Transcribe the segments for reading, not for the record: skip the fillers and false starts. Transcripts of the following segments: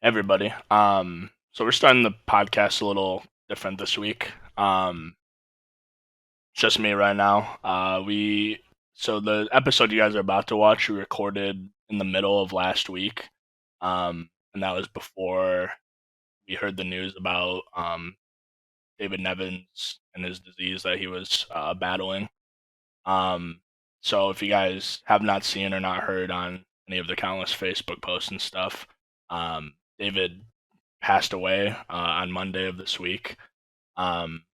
Everybody. So we're starting the podcast a little different this week. It's just me right now. We so the episode you guys are about to watch, we recorded in the middle of last week, and that was before we heard the news about David Nevins and his disease that he was battling. Um, so if you guys have not seen or not heard on any of the countless Facebook posts and stuff, David passed away on Monday of this week. Um,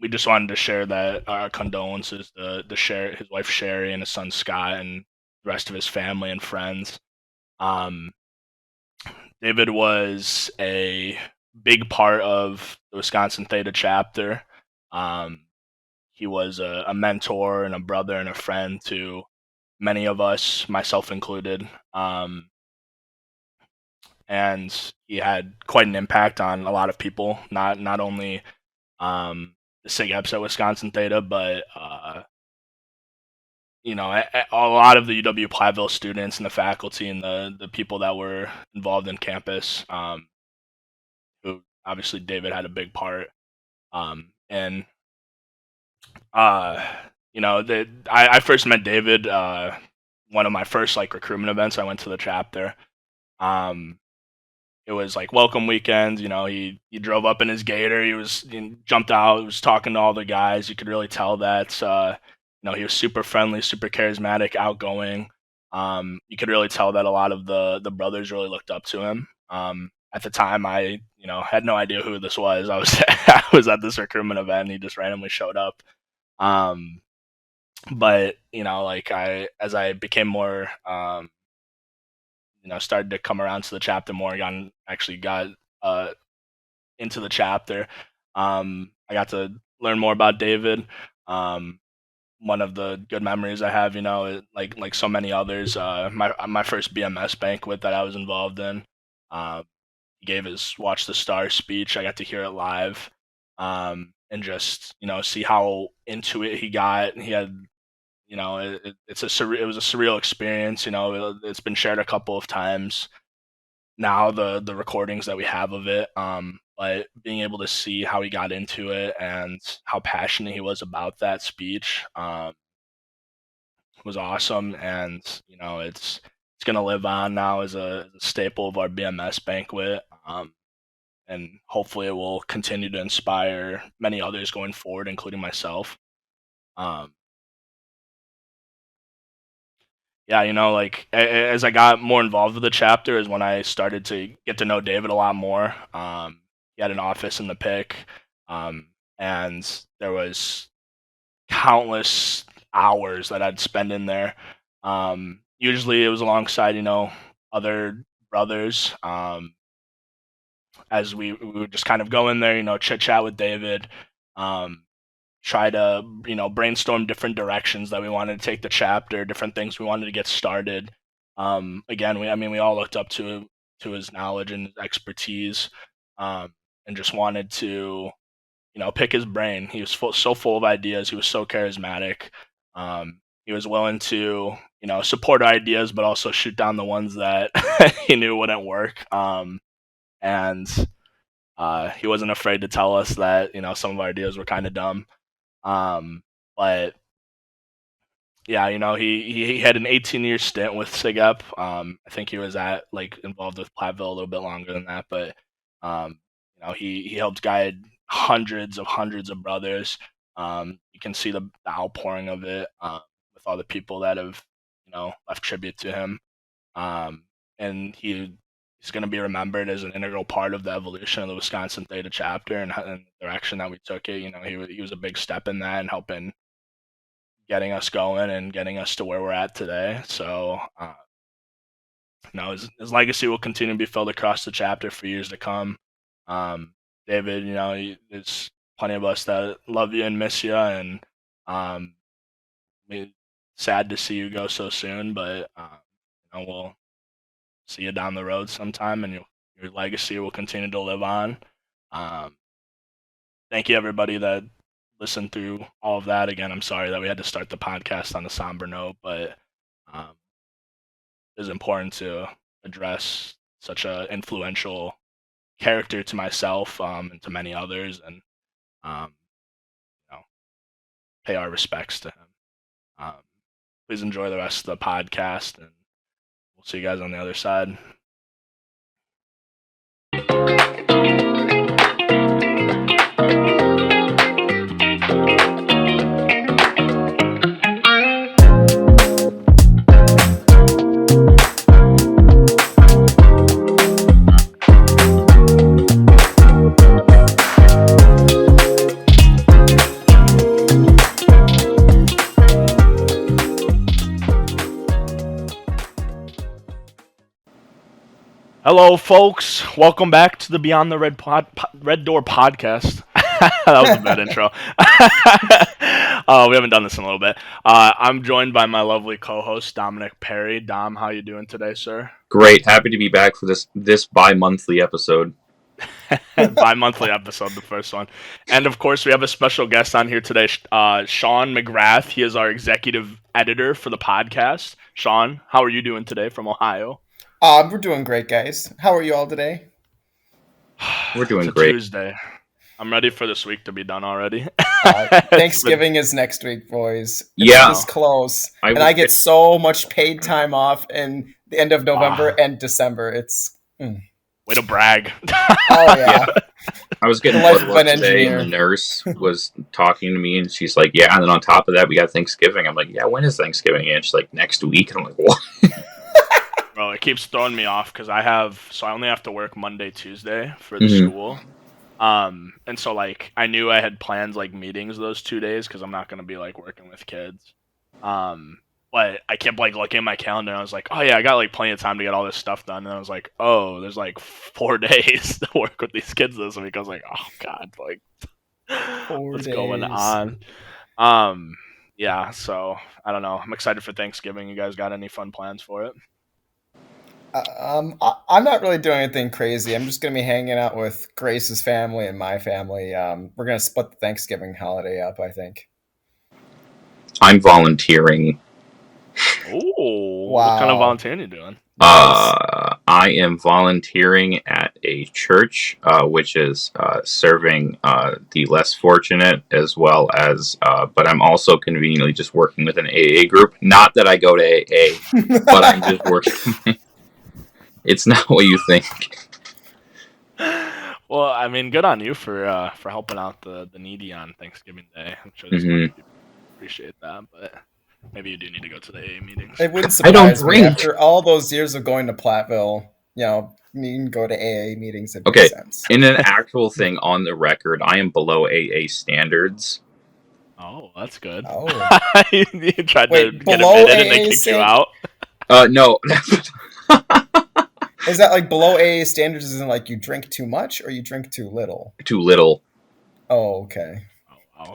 we just wanted to share that our condolences to his wife Sherry and his son Scott and the rest of his family and friends. Um, David was a big part of the Wisconsin Theta chapter. Um, he was a mentor and a brother and a friend to many of us, myself included. And he had quite an impact on a lot of people, not only the SIG EPS at Wisconsin Theta, but a lot of the UW Platteville students and the faculty and the people that were involved in campus, who obviously David had a big part. And I first met David one of my first like recruitment events. I went to the chapter. Um, it was like welcome weekend. He drove up in his Gator. He jumped out. He was talking to all the guys. You could really tell that he was super friendly, super charismatic, outgoing. You could really tell that a lot of the brothers really looked up to him. At the time, I had no idea who this was. I was I was at this recruitment event. And he just randomly showed up. Um, but like as I became more started to come around to the chapter more. Actually got uh, into the chapter. I got to learn more about David. Um, One of the good memories I have, like so many others, my first BMS banquet that I was involved in. He gave his "Watch the Stars" speech. I got to hear it live, and just see how into it he got. He had it was a surreal experience. It's been shared a couple of times now, the recordings that we have of it. But being able to see how he got into it and how passionate he was about that speech was awesome. And it's gonna live on now as a staple of our BMS banquet. And hopefully it will continue to inspire many others going forward, including myself. Um, yeah, like as I got more involved with the chapter is when I started to get to know David a lot more. He had an office in the pick, um, and there was countless hours that I'd spend in there. Usually it was alongside other brothers. As we would just kind of go in there, chit chat with David. Um, Try to brainstorm different directions that we wanted to take the chapter, different things we wanted to get started. Again, we all looked up to his knowledge and his expertise, and just wanted to pick his brain. He was so full of ideas. He was so charismatic. He was willing to support ideas, but also shoot down the ones that he knew wouldn't work. And he wasn't afraid to tell us that some of our ideas were kind of dumb. But yeah, he had an 18-year stint with SIGEP. I think he was involved with Platteville a little bit longer than that, but um, he helped guide hundreds of brothers. You can see the outpouring of it with all the people that have left tribute to him. Um, and he's going to be remembered as an integral part of the evolution of the Wisconsin Theta chapter and the direction that we took it. He was a big step in that and helping getting us going and getting us to where we're at today. So, his legacy will continue to be filled across the chapter for years to come. David, there's plenty of us that love you and miss you, and um, sad to see you go so soon. But we'll see you down the road sometime, and your legacy will continue to live on. Um, Thank you, everybody that listened through all of that. Again, I'm sorry that we had to start the podcast on a somber note, but um, it was important to address such a influential character to myself and to many others, and you know, pay our respects to him. Um, Please enjoy the rest of the podcast, and we'll see you guys on the other side. Hello, folks. Welcome back to the Beyond the Red Door podcast. That was a bad intro. We haven't done this in a little bit. I'm joined by my lovely co-host Dominick Perry. Dom, how you doing today, sir? Great. Happy to be back for this bi-monthly episode. Bi-monthly episode, the first one. And of course, we have a special guest on here today, Sean McGrath. He is our executive editor for the podcast. Sean, how are you doing today from Ohio? We're doing great, guys. How are you all today? We're doing It's great. Tuesday. I'm ready for this week to be done already. Thanksgiving is next week, boys. It's this close. I get so much paid time off in the end of November and December. It's way to brag. Oh, yeah. I was getting blood work today, and the nurse was talking to me, and she's like, yeah, and then on top of that, we got Thanksgiving. I'm like, yeah, when is Thanksgiving? And she's like, next week. And I'm like, what? Bro, it keeps throwing me off because I only have to work Monday, Tuesday for the school. And so like I knew I had plans like meetings those 2 days because I'm not gonna be like working with kids. But I kept like looking at my calendar and I was like, oh yeah, I got like plenty of time to get all this stuff done. And I was like, oh, there's like 4 days to work with these kids this week. I was like, oh god, like what's going on? Yeah, so I don't know. I'm excited for Thanksgiving. You guys got any fun plans for it? I'm not really doing anything crazy. I'm just going to be hanging out with Grace's family and my family. We're going to split the Thanksgiving holiday up, I think. I'm volunteering. Oh, wow. What kind of volunteering are you doing? I am volunteering at a church, which is serving the less fortunate, as well as, but I'm also conveniently just working with an AA group. Not that I go to AA, but I'm just working. It's not what you think. Well, I mean, good on you for helping out the needy on Thanksgiving Day. I'm sure there's people appreciate that, but maybe you do need to go to the AA meetings. It wouldn't surprise me after all those years of going to Platteville. You know, you can go to AA meetings. It makes sense. In an actual thing on the record, I am below AA standards. Oh, that's good. Oh, you tried to get admitted and they kicked you out. No. Is that like below AA standards? Isn't like you drink too much or you drink too little? Too little. Oh, okay.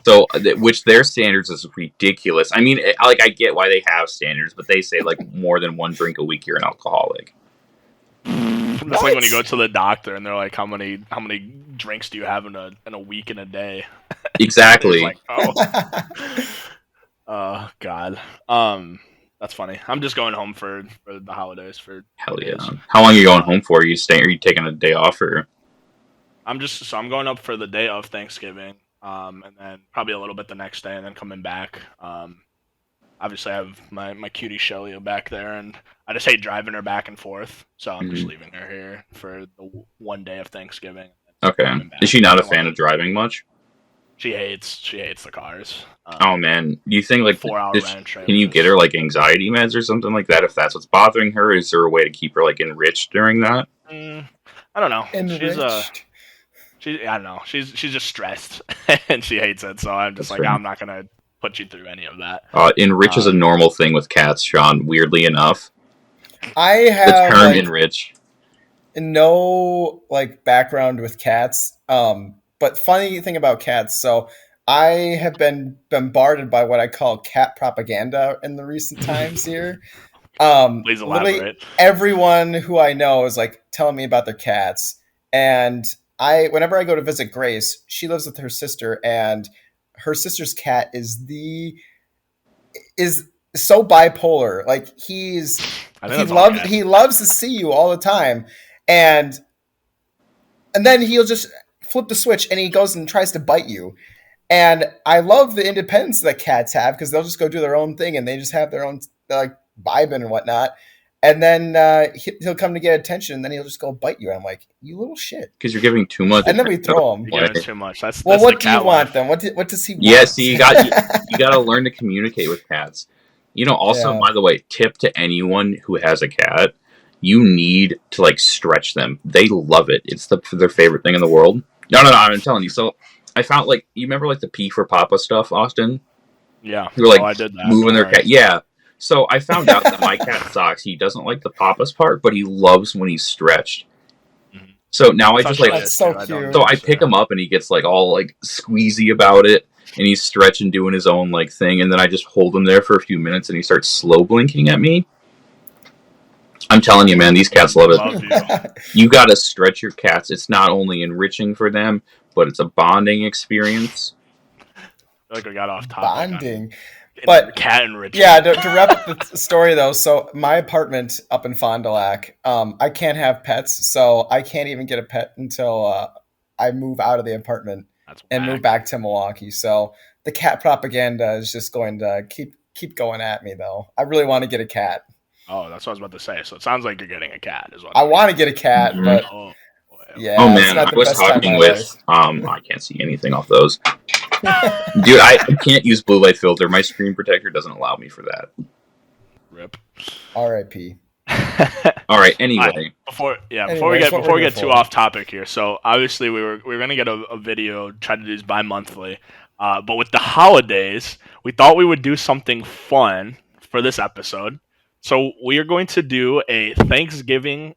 So, which their standards is ridiculous. I mean, like I get why they have standards, but they say like more than one drink a week, you're an alcoholic. It's like when you go to the doctor and they're like, "How many drinks do you have in a week and a day?" Exactly. Like, oh God. That's funny. I'm just going home for the holidays. Hell yeah! How long are you going home for? Are you taking a day off, or? I'm going up for the day of Thanksgiving, and then probably a little bit the next day, and then coming back. Obviously, I have my cutie Shelly back there, and I just hate driving her back and forth, so I'm just leaving her here for the one day of Thanksgiving. Okay. Is she not a fan of driving much? She hates the cars. Oh man, do you think like 4-hour round trip? Can you get her like anxiety meds or something like that if that's what's bothering her? Is there a way to keep her like enriched during that? I don't know. Enriched. I don't know. She's just stressed and she hates it. So I'm just I'm not gonna put you through any of that. Enrich is a normal thing with cats, Sean. Weirdly enough, I have the term enrich. No like background with cats. But funny thing about cats, so I have been bombarded by what I call cat propaganda in the recent times here. Please elaborate. Everyone who I know is like telling me about their cats. And whenever I go to visit Grace, she lives with her sister, and her sister's cat is so bipolar. Like he loves to see you all the time. and then he'll just flip the switch and he goes and tries to bite you. And I love the independence that cats have because they'll just go do their own thing and they just have their own like vibing and whatnot. And then he'll come to get attention, and then he'll just go bite you. And I'm like, you little shit. Because you're giving too much. And then we throw him. You're giving too much. That's what do you want then? What does he want? Yeah, see, you got to learn to communicate with cats. Also, by the way, tip to anyone who has a cat, you need to like stretch them. They love it. It's their favorite thing in the world. No, I'm telling you. So I found you remember like the Pee for Papa stuff, Austin? Yeah. You were like I did that. moving their cat. Yeah. So I found out that my cat Socks, he doesn't like the papa's part, but he loves when he's stretched. Mm-hmm. So now I just that's so cute. So I pick him up and he gets like all like squeezy about it, and he's stretching, doing his own like thing, and then I just hold him there for a few minutes, and he starts slow blinking at me. I'm telling you, man, these cats love it. You got to stretch your cats. It's not only enriching for them, but it's a bonding experience. I feel like we got off topic. Bonding. But cat enriching. Yeah, to wrap up the story though, so my apartment up in Fond du Lac, I can't have pets, so I can't even get a pet until I move out of the apartment and move back to Milwaukee. So the cat propaganda is just going to keep going at me though. I really want to get a cat. Oh, that's what I was about to say. So it sounds like you're getting a cat as well. I want to get a cat, but yeah. Oh man, I was talking with I can't see anything off those. Dude, I can't use blue light filter. My screen protector doesn't allow me for that. Rip. R.I.P. All right. Anyway, before we get too off topic here. So obviously we were gonna get a video, try to do this bi-monthly, but with the holidays, we thought we would do something fun for this episode. So we are going to do a Thanksgiving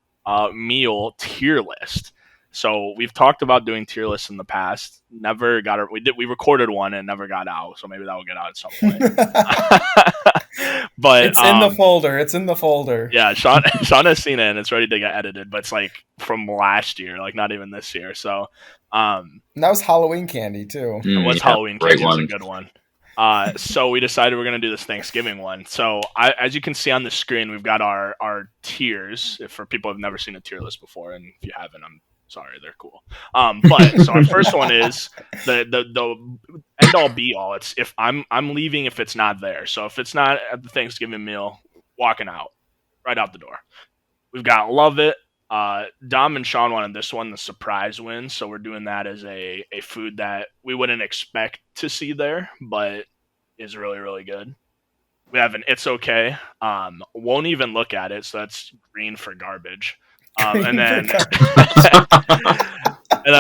meal tier list. So we've talked about doing tier lists in the past. Never got it. We recorded one and never got out. So maybe that will get out at some point. But it's in the folder. It's in the folder. Yeah, Sean has seen it and it's ready to get edited. But it's like from last year, like not even this year. So and that was Halloween candy too. It was Halloween candy. It was a good one. So we decided we're going to do this Thanksgiving one. So as you can see on the screen, we've got our tiers. For people who've never seen a tier list before, and if you haven't, I'm sorry, they're cool. But so our first one is the end all be all. It's if I'm leaving if it's not there. So if it's not at the Thanksgiving meal, walking out, right out the door. We've got Love It. Dom and Sean wanted this one, the surprise win. So we're doing that as a food that we wouldn't expect to see there, but is really, really good. We have an It's Okay. Won't even look at it. So that's green for garbage. And then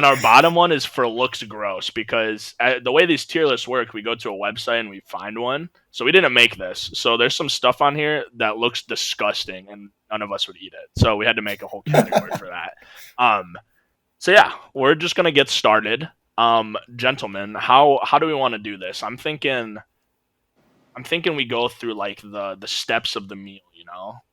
our bottom one is for looks gross because the way these tier lists work, we go to a website and we find one. So we didn't make this. So there's some stuff on here that looks disgusting and none of us would eat it. So we had to make a whole category for that. So yeah, we're just going to get started. Gentlemen, how do we want to do this? I'm thinking we go through like the steps of the meal,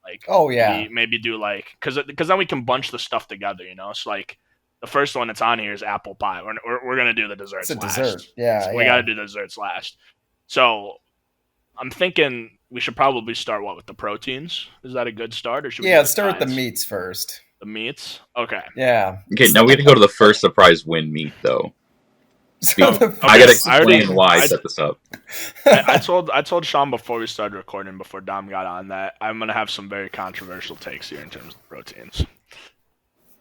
like, oh yeah, maybe do like, cause then we can bunch the stuff together, so like the first one that's on here is apple pie. We're going to do the desserts last. Dessert. Yeah. So we got to do the desserts last. So I'm thinking we should probably start with the proteins. Is that a good start or should we start with the meats first? The meats? Okay. Yeah. Okay. Now we have to go to the first surprise win meat though. So I gotta explain why I set this up. I told Sean before we started recording, before Dom got on, that I'm gonna have some very controversial takes here in terms of proteins.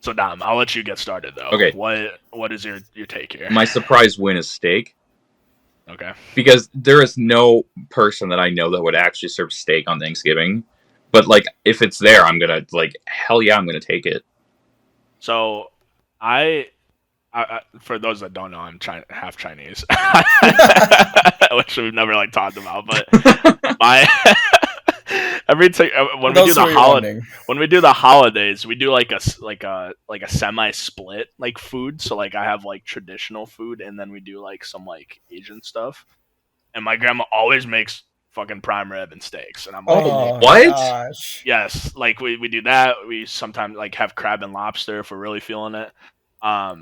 So Dom, I'll let you get started though. Okay. What is your take here? My surprise win is steak. Okay. Because there is no person that I know that would actually serve steak on Thanksgiving. But like if it's there, I'm gonna hell yeah, I'm gonna take it. So I for those that don't know, I'm half Chinese, which we've never talked about. But when we do the holidays, we do like a semi split food. So I have traditional food, and then we do some Asian stuff. And my grandma always makes fucking prime rib and steaks, and I'm like, oh, what? Gosh. Yes, we do that. We sometimes have crab and lobster if we're really feeling it.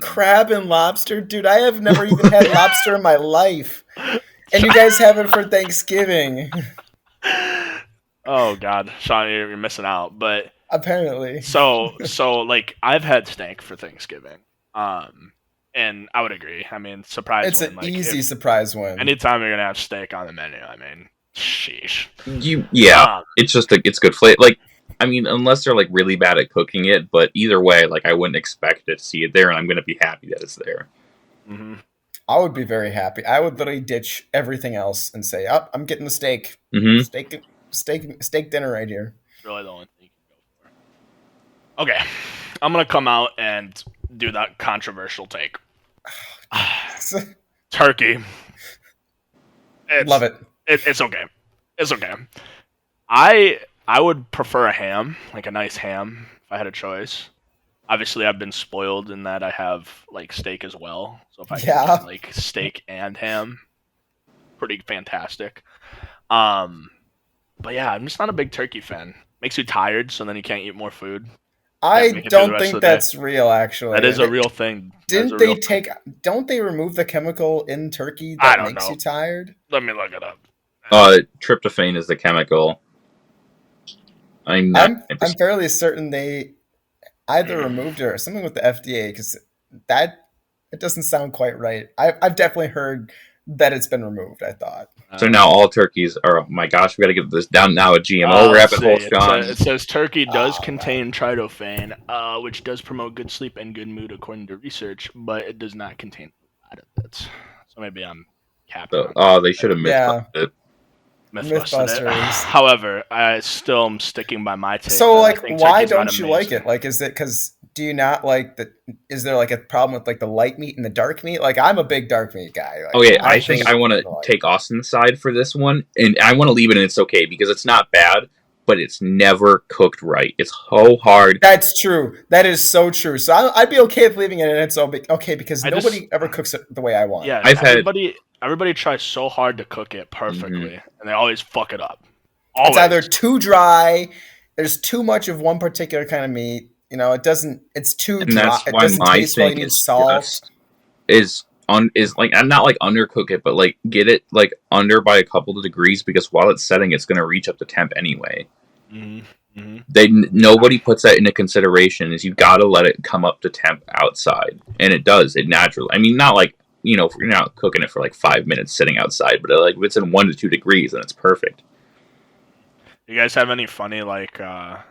Crab and lobster, dude. I have never even had lobster in my life, and you guys have it for Thanksgiving. Oh God, Sean, you're missing out. But Apparently. So like I've had steak for Thanksgiving. And I would agree. I mean, surprise It's win. an Like easy if surprise win. anytime you're gonna have steak on the menu, I mean, sheesh. It's just it's good flavor. Like, I mean, unless they're like really bad at cooking it, but either way, like I wouldn't expect to see it there, and I'm gonna be happy that it's there. Mm-hmm. I would be very happy. I would literally ditch everything else and say, "Oh, I'm getting the steak, Mm-hmm. steak dinner right here." Really the only thing you can go for. Okay, I'm gonna come out and do that controversial take. Turkey. Love it. It's okay. It's okay. I would prefer a ham, like a nice ham, if I had a choice. Obviously, I've been spoiled in that I have like steak as well. So if I can get, like steak and ham, pretty fantastic. But yeah, I'm just not a big turkey fan. Makes you tired, so then you can't eat more food. I don't think that's real. Actually, that is a real thing. Didn't they take? Don't they remove the chemical in turkey that makes you tired? Let me look it up. Tryptophan is the chemical. I'm fairly certain they either removed it or something with the FDA, because it doesn't sound quite right. I've definitely heard that it's been removed. I thought. So now all turkeys are. Oh my gosh, we got to get this down now. A GMO rabbit hole, Sean. It says turkey does contain tryptophan, which does promote good sleep and good mood according to research, but it does not contain a lot of it. So maybe I'm capping. They should have mythbusted it. Mythbusters. However, I still am sticking by my take. So, like, why don't you like it? Like, is it because do you not like the? Is there like a problem with like the light meat and the dark meat? Like, I'm a big dark meat guy. Like, okay, I think I want to take Austin's side for this one, and I want to leave it in it's okay because it's not bad, but it's never cooked right. It's so hard. That's true. That is so true. So I'd be okay with leaving it in it's okay because nobody ever cooks it the way I want. Yeah, everybody tries so hard to cook it perfectly, and they always fuck it up. Always. It's either too dry, there's too much of one particular kind of meat. You know, it's too dry. That's it why doesn't my taste well. You thing need salt. is like I'm not like undercook it, but like get it like under by a couple of degrees because while it's setting, it's going to reach up to temp anyway. Nobody puts that into consideration. Is you got to let it come up to temp outside, and it does. It naturally. I mean, not like. You know, if you're not cooking it for like 5 minutes sitting outside, but like if it's in 1 to 2 degrees, then it's perfect. You guys have any funny like, or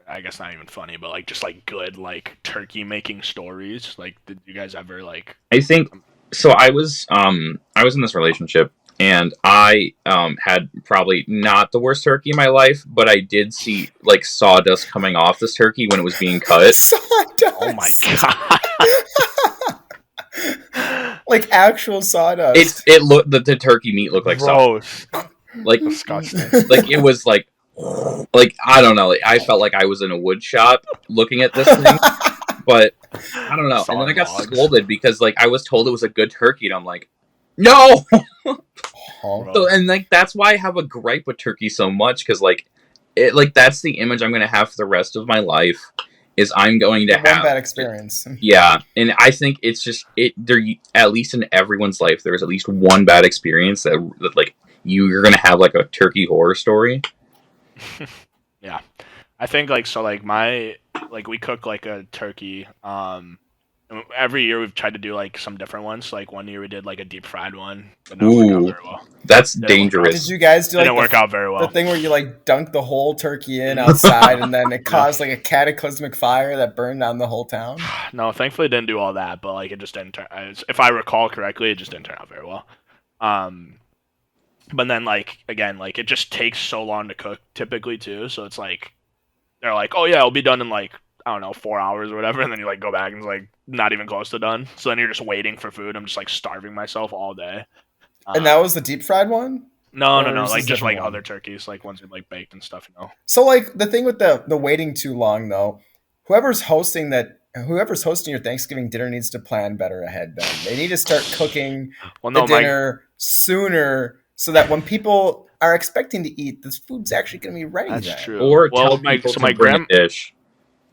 I guess not even funny, but like just like good like turkey making stories? Like, did you guys ever like? I think so. I was in this relationship, and I had probably not the worst turkey in my life, but I did see like sawdust coming off this turkey when it was being cut. Sawdust. Oh my god. Like actual sawdust. It looked the turkey meat looked like gross. Like disgusting. Like it was like I don't know. Like, I felt like I was in a wood shop looking at this thing, but I don't know. And then I got scolded because like I was told it was a good turkey, and I'm like, no. So and like that's why I have a gripe with turkey so much because like it like that's the image I'm gonna have for the rest of my life. Is I'm going to have one bad experience. Yeah, and I think it's just there. At least in everyone's life, there's at least one bad experience that like you're gonna have like a turkey horror story. Yeah, I think like so like we cook like a turkey. Every year we've tried to do like some different ones. Like one year we did like a deep fried one. But Ooh, that's dangerous. Did you guys do like didn't work out very well? The thing where you like dunk the whole turkey in outside and then it caused like a cataclysmic fire that burned down the whole town? No, thankfully it didn't do all that, but like it just didn't turn. If I recall correctly, it just didn't turn out very well. But then like again, like it just takes so long to cook typically too. So it's like they're like, oh yeah, it'll be done in like I don't know 4 hours or whatever, and then you like go back and it's like not even close to done. So then you're just waiting for food. I'm just like starving myself all day. And that was the deep fried one? No, like just like other turkeys, like ones that like baked and stuff, you know. So like the thing with the waiting too long though, whoever's hosting your Thanksgiving dinner needs to plan better ahead. Then they need to start cooking the dinner sooner so that when people are expecting to eat, this food's actually going to be ready. That's true. Or tell people to bring a dish.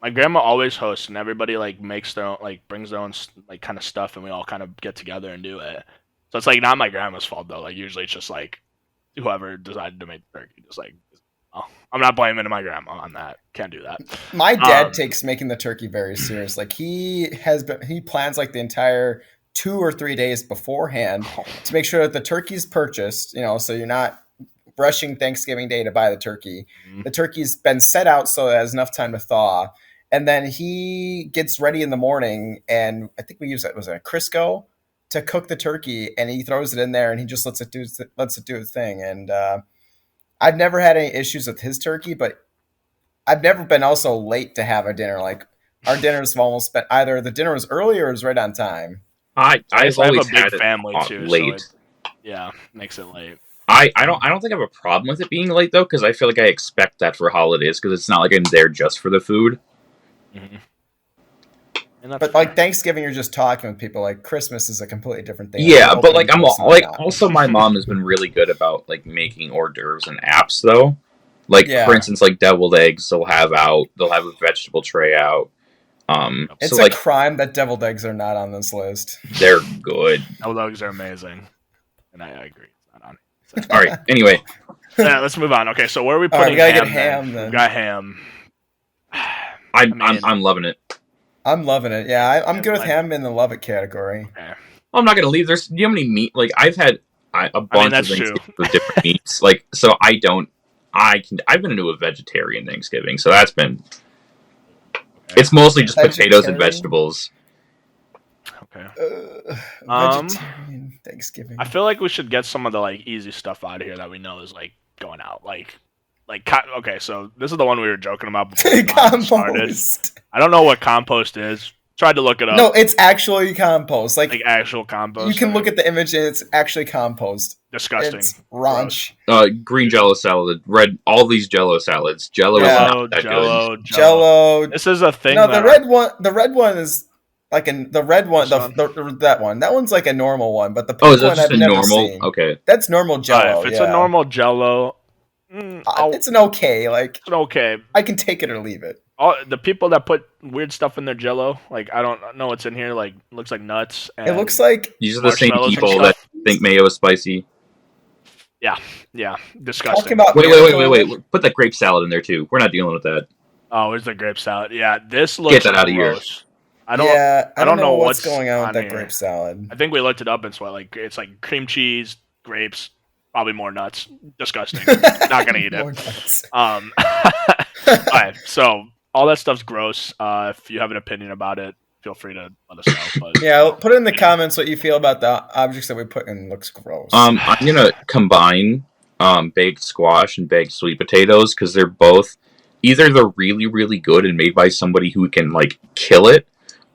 My grandma always hosts, and everybody like makes their own, like brings their own like kind of stuff, and we all kind of get together and do it. So it's like not my grandma's fault though. Like usually it's just like whoever decided to make the turkey just like I'm not blaming my grandma on that. Can't do that. My dad takes making the turkey very serious. Like he plans like the entire 2 or 3 days beforehand to make sure that the turkey's purchased. So you're not rushing Thanksgiving Day to buy the turkey. Mhm. The turkey's been set out so it has enough time to thaw, and then he gets ready in the morning. And I think we use a Crisco to cook the turkey, and he throws it in there and he just lets it do its thing. And I've never had any issues with his turkey, but I've never been also late to have a dinner. Like our dinners have almost been either the dinner was early or it was right on time. I've I always have a big had it family too, late. so makes it late. I don't think I have a problem with it being late though, because I feel like I expect that for holidays, because it's not like I'm there just for the food. Mm-hmm. But like Thanksgiving, you're just talking with people. Like Christmas is a completely different thing. Yeah, but like also my mom has been really good about like making hors d'oeuvres and apps though. Like for instance, like deviled eggs, they'll have a vegetable tray out. It's a crime that deviled eggs are not on this list. They're good. Deviled eggs are amazing, and I agree. It's not on. So. All right. Anyway, let's move on. Okay, so where are we putting we gotta get ham? Then. We got ham. I'm loving it. I'm loving it. Yeah, I'm good with ham in the love it category. Okay. Well, I'm not gonna leave. Do you have any meat? Like I've had a bunch of things with different meats. Like so, I've been into a vegetarian Thanksgiving, so that's been. It's mostly just potatoes and vegetables. Okay. Vegetarian Thanksgiving. I feel like we should get some of the like easy stuff out of here that we know is like going out. Okay, so this is the one we were joking about before we started. I don't know what compost is. Tried to look it up. No, it's actually compost. Like actual compost. You can look at the image and it's actually compost. Disgusting. It's raunch. Green Jello salad, red. All these Jello salads. Jello is not that good. Jello. This is a thing. No, the red one. The red one is like the red one. That one. That one's like a normal one, but the pink one I've never seen. Okay, that's normal Jello. If it's a normal Jello, it's an okay. Like it's an okay. I can take it or leave it. The people that put weird stuff in their Jello, like I don't know what's in here. Like looks like nuts. And it looks like these are the same people that think mayo is spicy. Yeah, disgusting. Wait! Put that grape salad in there too. We're not dealing with that. Oh, where's the grape salad? Yeah, this looks. Get that out of here. I don't know what's going on with that grape salad. I think we looked it up and it's like cream cheese, grapes, probably more nuts. Disgusting. Not gonna eat it. Alright, so all that stuff's gross. If you have an opinion about it, feel free to let us know. But yeah, put in the comments what you feel about the objects that we put in. Looks gross. I'm gonna combine baked squash and baked sweet potatoes because they're both either they're really really good and made by somebody who can like kill it,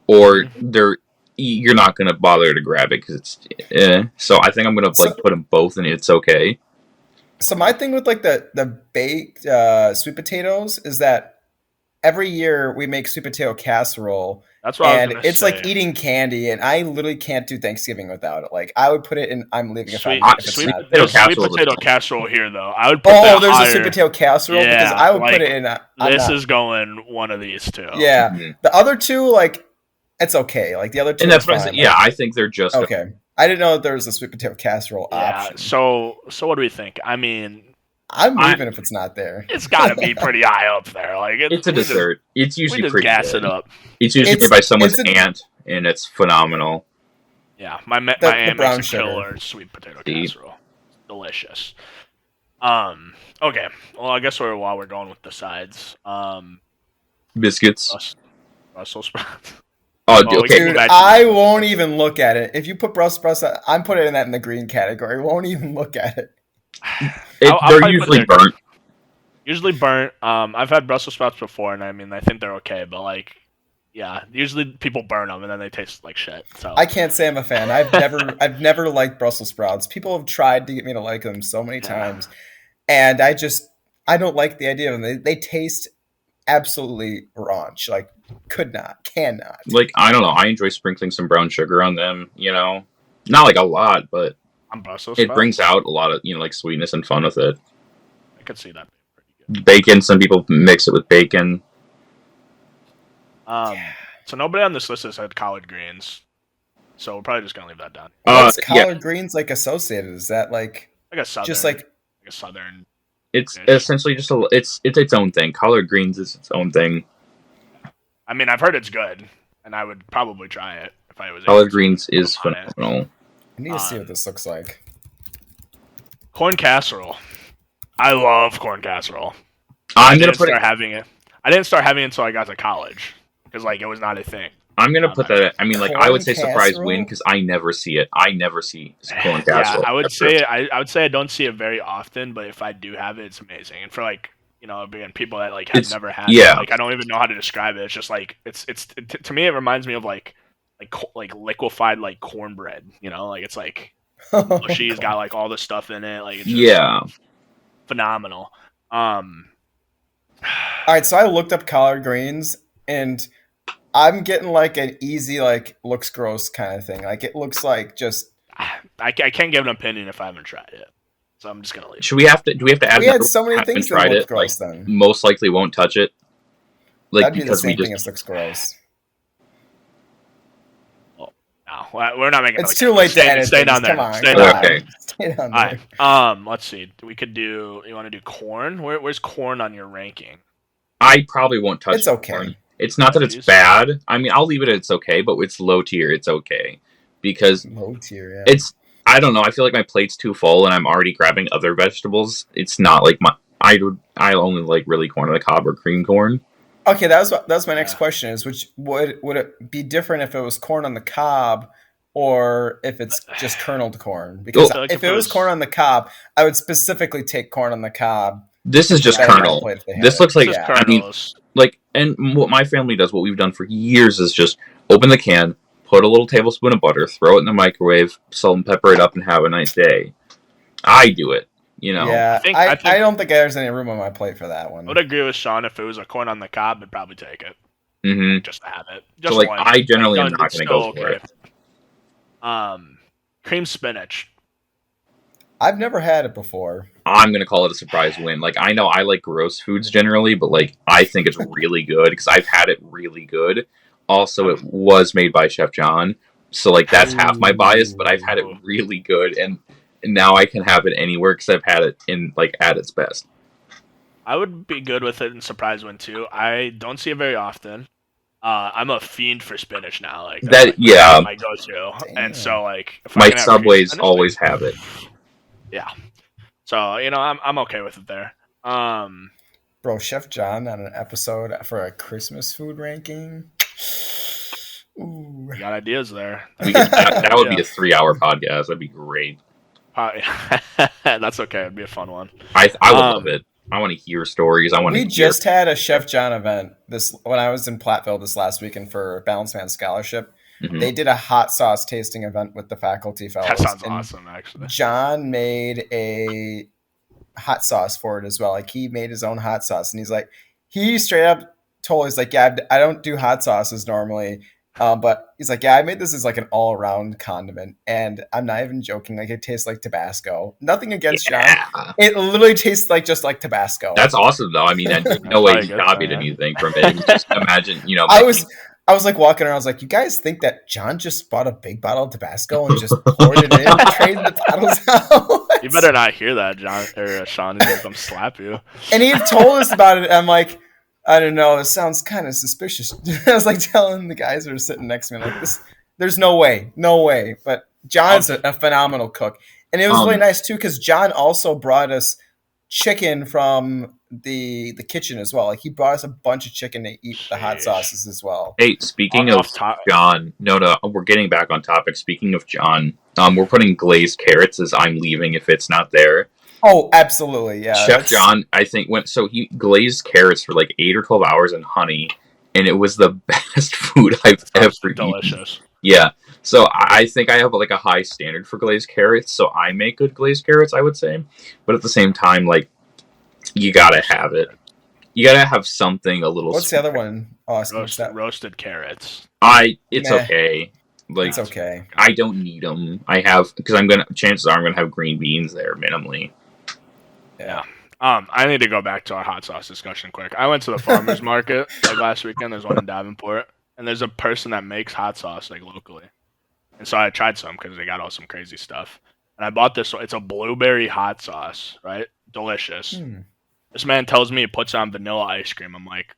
or you're not gonna bother to grab it because it's. So I think I'm gonna put them both and it's okay. So my thing with like the baked sweet potatoes is that every year we make sweet potato casserole. That's what I was gonna it's say. like eating candy, and I literally can't do Thanksgiving without it. Like I would put it in. I'm leaving sweet potato casserole here though. I would put there's a sweet potato casserole because I would put it in. This is going one of these two. Yeah, the other two like it's okay. Like the other two, and that's fine. Yeah, I think they're just okay. I didn't know that there was a sweet potato casserole option. So what do we think? I mean, I'm leaving if it's not there. It's got to be pretty high up there. Like it's a dessert. It's usually pretty gas good. It up. It's usually made by someone's aunt, and it's phenomenal. Yeah, my aunt makes a killer sweet potato casserole. Delicious. Okay. Well, I guess while we're going with the sides, biscuits, Brussels sprouts. Oh, okay. Dude, I won't even look at it. If you put Brussels sprouts, I'm putting that in the green category. Won't even look at it. They're usually burnt. Usually burnt. I've had Brussels sprouts before, and I mean, I think they're okay, but like, yeah, usually people burn them, and then they taste like shit. So I can't say I'm a fan. I've never liked Brussels sprouts. People have tried to get me to like them so many times, and I don't like the idea of them. They taste absolutely raunch. Like, cannot. Like, I don't know. I enjoy sprinkling some brown sugar on them. You know, not like a lot, but it brings out a lot of like sweetness and fun with it. I could see that being pretty good. Bacon. Some people mix it with bacon. So nobody on this list has had collard greens, so we're probably just gonna leave that down. What's collard greens like associated? Is that like a southern, just like a southern It's essentially just it's its own thing. Collard greens is its own thing. I mean, I've heard it's good, and I would probably try it if I was able Collard to. greens is phenomenal. I need to see what this looks like. Corn casserole. I love corn casserole. I'm gonna put start having it. I didn't start having it until I got to college because like it was not a thing. I'm gonna put that. I mean, like I would say Corn surprise casserole? win because I never see it. I never see corn casserole. Yeah, I would say I would say I don't see it very often, but if I do have it, it's amazing. And for like again, people that like have never had it, like I don't even know how to describe it. It's just like to me it reminds me of like liquefied like cornbread. Like it's like mushy's got like all the stuff in it. Like it's just phenomenal. All right, so I looked up collard greens and I'm getting like an easy like looks gross kind of thing. Like it looks like just I can't give an opinion if I haven't tried it. So I'm just gonna leave. Do we have to add? We had so many things that look gross. Then most likely won't touch it. Like that'd be the same thing as looks gross. Well, no, we're not making. It's too late to edit. Stay down there. Come on. Stay down there. Stay down there. All right. Let's see. We could do. You want to do corn? Where's corn on your ranking? I probably won't touch. It's okay. Corn. It's not that it's bad. I mean, I'll leave it at it's okay, but it's low tier. It's okay because low tier. Yeah. It's. I don't know. I feel like my plate's too full, and I'm already grabbing other vegetables. It's not like I only like really corn on the cob or cream corn. Okay, that was my next question. Is which would it be different if it was corn on the cob, or if it's just kerneled corn? Because if it was corn on the cob, I would specifically take corn on the cob. This is just kernel. This looks like I mean, like, and what my family does, what we've done for years, is just open the can. Put a little tablespoon of butter, throw it in the microwave, salt and pepper it up, and have a nice day. I do it, Yeah, I don't think there's any room on my plate for that one. I would agree with Sean. If it was a corn on the cob, I'd probably take it. Mm-hmm. Just to have it. Just so, like, one. I generally am not going to go for it. Cream spinach. I've never had it before. I'm going to call it a surprise win. Like, I know I like gross foods generally, but, like, I think it's really good because I've had it really good. Also, it was made by Chef John, so like that's half my bias. But I've had it really good, and now I can have it anywhere because I've had it in like at its best. I would be good with it in surprise win too. I don't see it very often. I'm a fiend for spinach now. Like that, like, yeah. My go-to, and so like if my Subways always have it. Yeah, so I'm okay with it there. Bro, Chef John on an episode for a Christmas food ranking. Ooh. You got ideas there. That would be a 3-hour podcast. That'd be great. That's okay. It'd be a fun one. I would love it. I want to hear stories. We just had a Chef John event when I was in Platteville this last weekend for Balanced Man Scholarship. Mm-hmm. They did a hot sauce tasting event with the faculty fellows. That sounds awesome, actually. John made a hot sauce for it as well. Like he made his own hot sauce, and he's like, he straight up told us like, yeah, I don't do hot sauces normally, but he's like, yeah, I made this as like an all around condiment, and I'm not even joking. Like it tastes like Tabasco. Nothing against John. It literally tastes like just like Tabasco. That's awesome though. I mean, no way he copied anything from it. Just imagine, I was like walking around. I was like, "You guys think that John just bought a big bottle of Tabasco and just poured it in, traded the bottles out?" You better not hear that, John or Sean. He's gonna come slap you. And he told us about it. I'm like, I don't know. It sounds kind of suspicious. I was like telling the guys that were sitting next to me, like, this. There's no way. But John's a phenomenal cook, and it was really nice too because John also brought us chicken from the kitchen as well. Like he brought us a bunch of chicken to eat the hot sauces as well. Hey, speaking of John, no, we're getting back on topic. Speaking of John, we're putting glazed carrots as I'm leaving if it's not there. Oh, absolutely, yeah. Chef John, I think he glazed carrots for like 8 or 12 hours in honey, and it was the best food I've ever eaten. Delicious. Yeah. So I think I have like a high standard for glazed carrots, so I make good glazed carrots, I would say. But at the same time, like, you gotta have it. You gotta have something a little. What's the other one? Roasted carrots. It's okay. Like, it's okay. I don't need them. Because chances are I'm gonna have green beans there minimally. Yeah. I need to go back to our hot sauce discussion quick. I went to the farmer's market like last weekend. There's one in Davenport, and there's a person that makes hot sauce like locally. And so I tried some because they got all some crazy stuff. and I bought this. It's a blueberry hot sauce, right? Delicious. Hmm. This man tells me he puts on vanilla ice cream. I'm like,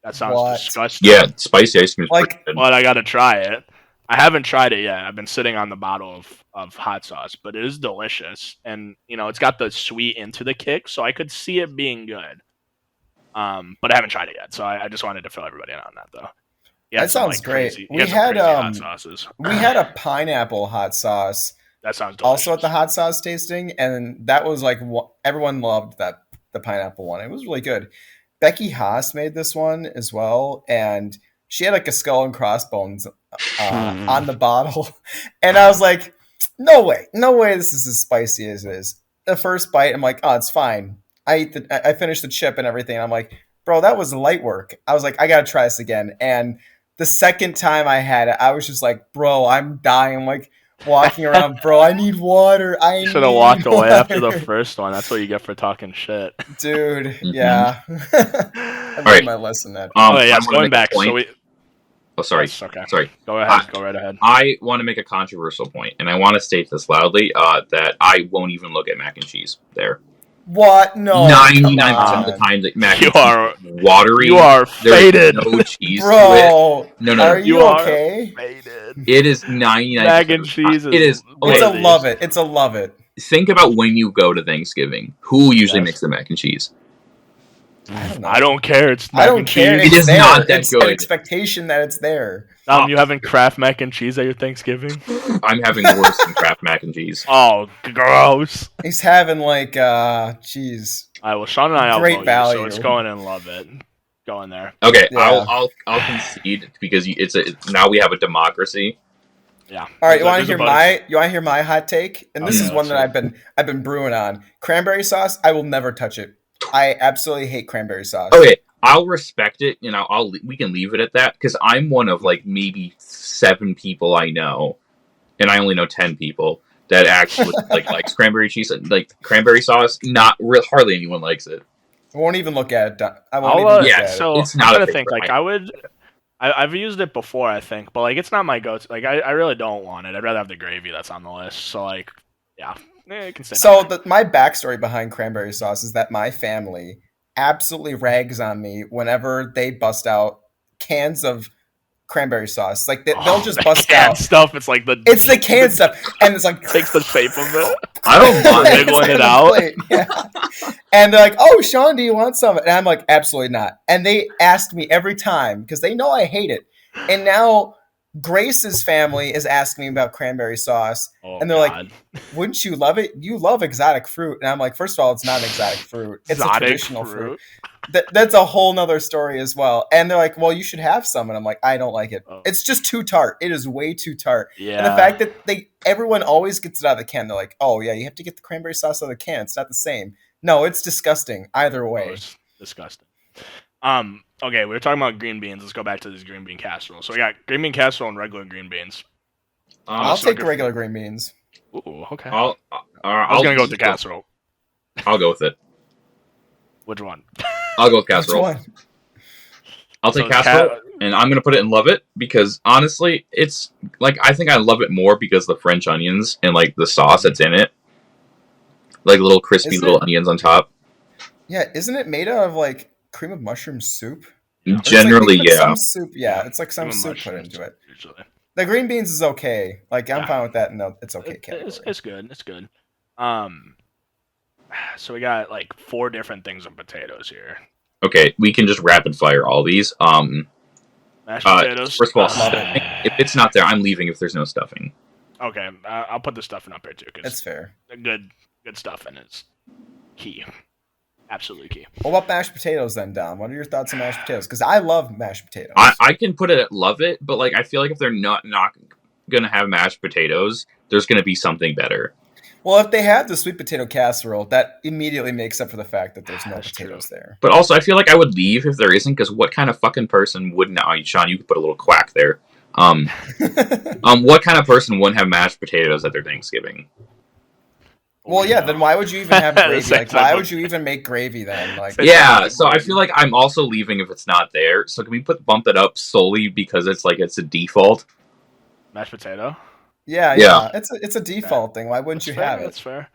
that sounds What? disgusting. Yeah, spicy ice cream is pretty Like, good. But I gotta try it. I haven't tried it yet. I've been sitting on the bottle of hot sauce, but it is delicious, and it's got the sweet into the kick, so I could see it being good. But I haven't tried it yet, so I just wanted to fill everybody in on that though. He had that some sounds like great. crazy. He We had some had crazy hot sauces. we had a pineapple hot sauce That sounds delicious. also at the hot sauce tasting, and that was like everyone loved the pineapple one. It was really good. Becky Haas made this one as well, and she had like a skull and crossbones on the bottle, and I was like, no way, this is as spicy as it is. The first bite, I'm like, oh, it's fine. I finished the chip and everything. And I'm like, bro, that was light work. I was like, I gotta try this again. And the second time I had it, I was just like, bro, I'm dying. I'm like walking around, bro, I need water. I should have walked away after the first one. That's what you get for talking shit, dude. Mhm. Yeah, I learned right. my lesson that. Oh yeah, I it's wanna going make a back. point. So we. Oh, sorry. Yes, okay. Sorry. Go ahead. Go right ahead. I want to make a controversial point, and I want to state this loudly, that I won't even look at mac and cheese there. What? No, 99% of the time that mac and cheese is watery. You are faded, no cheese bro. to it. No. Are you okay? Faded. It is 99%. Mac and cheese. It is. It's Okay, a love it. It's a love it. think about when you go to Thanksgiving. Who usually Yes. makes the mac and cheese? I don't know. I don't care. It's I mac don't and care. cheese. It is there. not that it's good. an expectation that it's there. You having Kraft mac and cheese at your Thanksgiving? I'm having worse than Kraft mac and cheese. Oh, gross. He's having like, jeez. All right, well, Sean and I Great outvote value. you, so it's going in love it. Going there. Okay, Yeah. I'll concede because now we have a democracy. Yeah. All right, you want There's to a hear bonus. my hot take? And this Okay, is one let's that hear I've been brewing on. Cranberry sauce, I will never touch it. I absolutely hate cranberry sauce. Okay, I'll respect it. We can leave it at that because I'm one of like maybe 7 people I know, and I only know 10 people that actually likes cranberry cheese, like cranberry sauce. Hardly anyone likes it. I won't even look at it. I won't even look yeah, at it. So It's I'm not a gonna thing think for like my- I would. I've used it before, I think, but like it's not my go-to. Like I really don't want it. I'd rather have the gravy that's on the list. So like, yeah, it can stay So down my backstory behind cranberry sauce is that my family absolutely rags on me whenever they bust out cans of cranberry sauce. Like there. they'll just the bust canned out. stuff. It's like It's the canned stuff, and it's like takes the shape of it. I don't mind It's wiggling on it the out. plate, yeah. And they're like, "Oh, Sean, do you want some?" And I'm like, "Absolutely not." And they asked me every time because they know I hate it. And now Grace's family is asking me about cranberry sauce, Oh, and they're like, God. "Wouldn't you love it? You love exotic fruit." And I'm like, first of all, it's not an exotic fruit. It's a Exotic traditional fruit. That's a whole nother story as well. And they're like, "Well, you should have some." And I'm like, "I don't like it. Oh. It's just too tart. It is way too tart." Yeah. And the fact that everyone always gets it out of the can, they're like, "Oh yeah, you have to get the cranberry sauce out of the can. It's not the same." No, it's disgusting either way. It's disgusting. Okay, we were talking about green beans. Let's go back to this green bean casserole. So we got green bean casserole and regular green beans. I'll so take the regular green beans. Ooh, okay. I I was gonna go with the casserole. I'll go with it. Which one? I'll go with Which casserole. one? I'll take casserole, and I'm gonna put it in love it because honestly, it's like I think I love it more because the French onions and like the sauce that's in it, like little crispy Isn't little it- onions on top. Yeah, isn't it made out of like cream of mushroom soup? Yeah. Or it's Generally, like, they put yeah. Some soup. Yeah, it's like some Cream of soup put mushrooms, into it. Usually. The green beans is okay. Like I'm Yeah. fine with that. No, it's okay. Category. It's good. It's good. So we got like 4 different things of potatoes here. Okay, we can just rapid fire all these. Mashed potatoes. First of all, Love stuffing. If it's not there, I'm leaving. If there's no stuffing, Okay, I'll put the stuffing up here too That's because fair. good stuffing is key. Absolutely key. What about mashed potatoes then, Dom? What are your thoughts on mashed potatoes? Because I love mashed potatoes. I can put it at love it, but like I feel like if they're not gonna have mashed potatoes, there's gonna be something better. Well, if they have the sweet potato casserole, that immediately makes up for the fact that there's no That's potatoes there. But also, I feel like I would leave if there isn't, because what kind of fucking person wouldn't? Sean, you could put a little quack there. What kind of person wouldn't have mashed potatoes at their Thanksgiving? Well, yeah. Then why would you even have The gravy? same Like, why type would of- you even make gravy then? Like, Same Yeah, type of so I gravy. feel like I'm also leaving if it's not there. So can we bump that up solely because it's a default? Mashed potato. Yeah. It's a default thing. Why wouldn't you fair. have it? That's fair.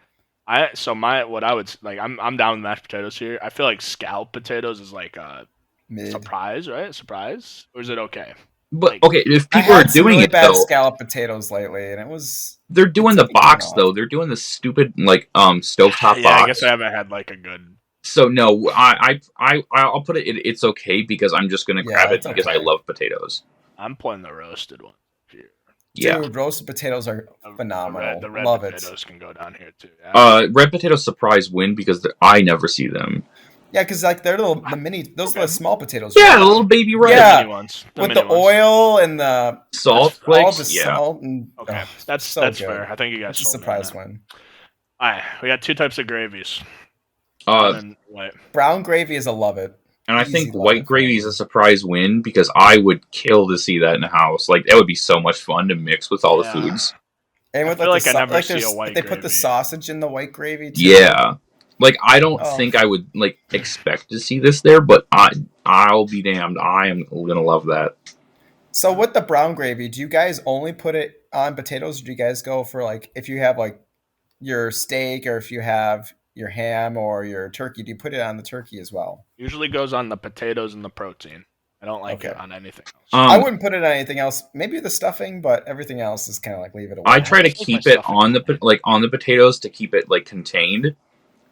What I would like. I'm down with mashed potatoes here. I feel like scalloped potatoes is like a Mid. surprise, right? Surprise, or is it okay? But Like, okay, if I people are had some doing really it bad though, scalloped potatoes lately, and they're doing it's the taken box off. though. They're doing the stupid like stovetop yeah, box. I guess I haven't had like a good. So no, I'll put it. It's okay because I'm just gonna grab it it's because I okay. love potatoes. I'm playing the roasted one here. Yeah, Dude, roasted potatoes are phenomenal. The red Love potatoes can go down here too. Yeah. Red potatoes surprise win because I never see them. Yeah, because like they're the mini. Those are the small potatoes. Yeah, right? the little baby red. Yeah. The mini ones. With the oil and the salt all flakes. the Yeah. salt and Okay, that's so that's good. fair. I think you guys It's a sold me surprise on that. win. All right, we got two types of gravies. And white. Brown gravy is a love it. I Easy think love white it for gravy me. is a surprise win because I would kill to see that in a house. Like that would be so much fun to mix with all the foods. And I with feel like I never like see a white they put the gravy. sausage in the white gravy too. Yeah. Like I don't think I would like expect to see this there, but I'll be damned. I am gonna love that. So with the brown gravy, do you guys only put it on potatoes, or do you guys go for like if you have like your steak or if you have your ham or your turkey, do you put it on the turkey as well? Usually goes on the potatoes and the protein. I don't like it on anything else. I wouldn't put it on anything else. Maybe the stuffing, but everything else is kind of like leave it away. I try to keep it on the potatoes to keep it like contained,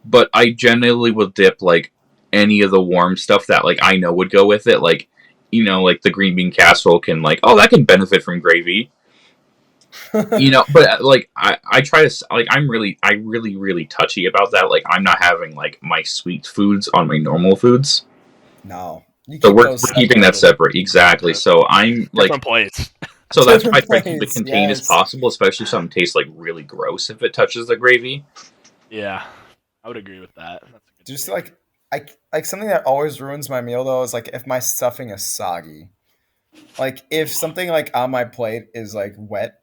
but I generally will dip like any of the warm stuff that like I know would go with it. Like like the green bean casserole can that can benefit from gravy. But like I try to like I really touchy about that. Like I'm not having like my sweet foods on my normal foods. No. So we're keeping that separate. Exactly. So I'm like different plates. So that's why I try to keep it contained as possible, especially if something tastes like really gross if it touches the gravy. Yeah. I would agree with that. Just like something that always ruins my meal though is like if my stuffing is soggy. Like if something like on my plate is like wet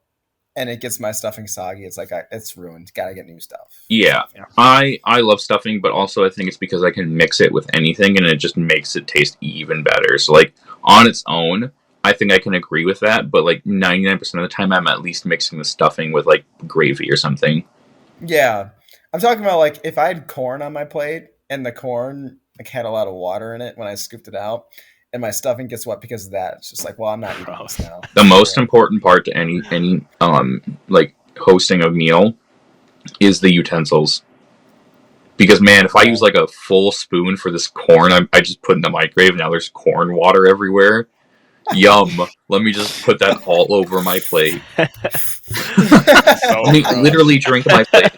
and it gets my stuffing soggy, it's like it's ruined. Gotta get new stuff. Yeah. I love stuffing, but also I think it's because I can mix it with anything and it just makes it taste even better. So like on its own, I think I can agree with that, but like 99% of the time I'm at least mixing the stuffing with like gravy or something. Yeah. I'm talking about like if I had corn on my plate and the corn like had a lot of water in it when I scooped it out and my stuffing gets wet because of that. It's just like, well, I'm not eating this now. The most important part to any like hosting a meal is the utensils. Because man, if I use like a full spoon for this corn I just put in the microwave, now there's corn water everywhere. Yum. Let me just put that all over my plate. Let me literally drink my plate.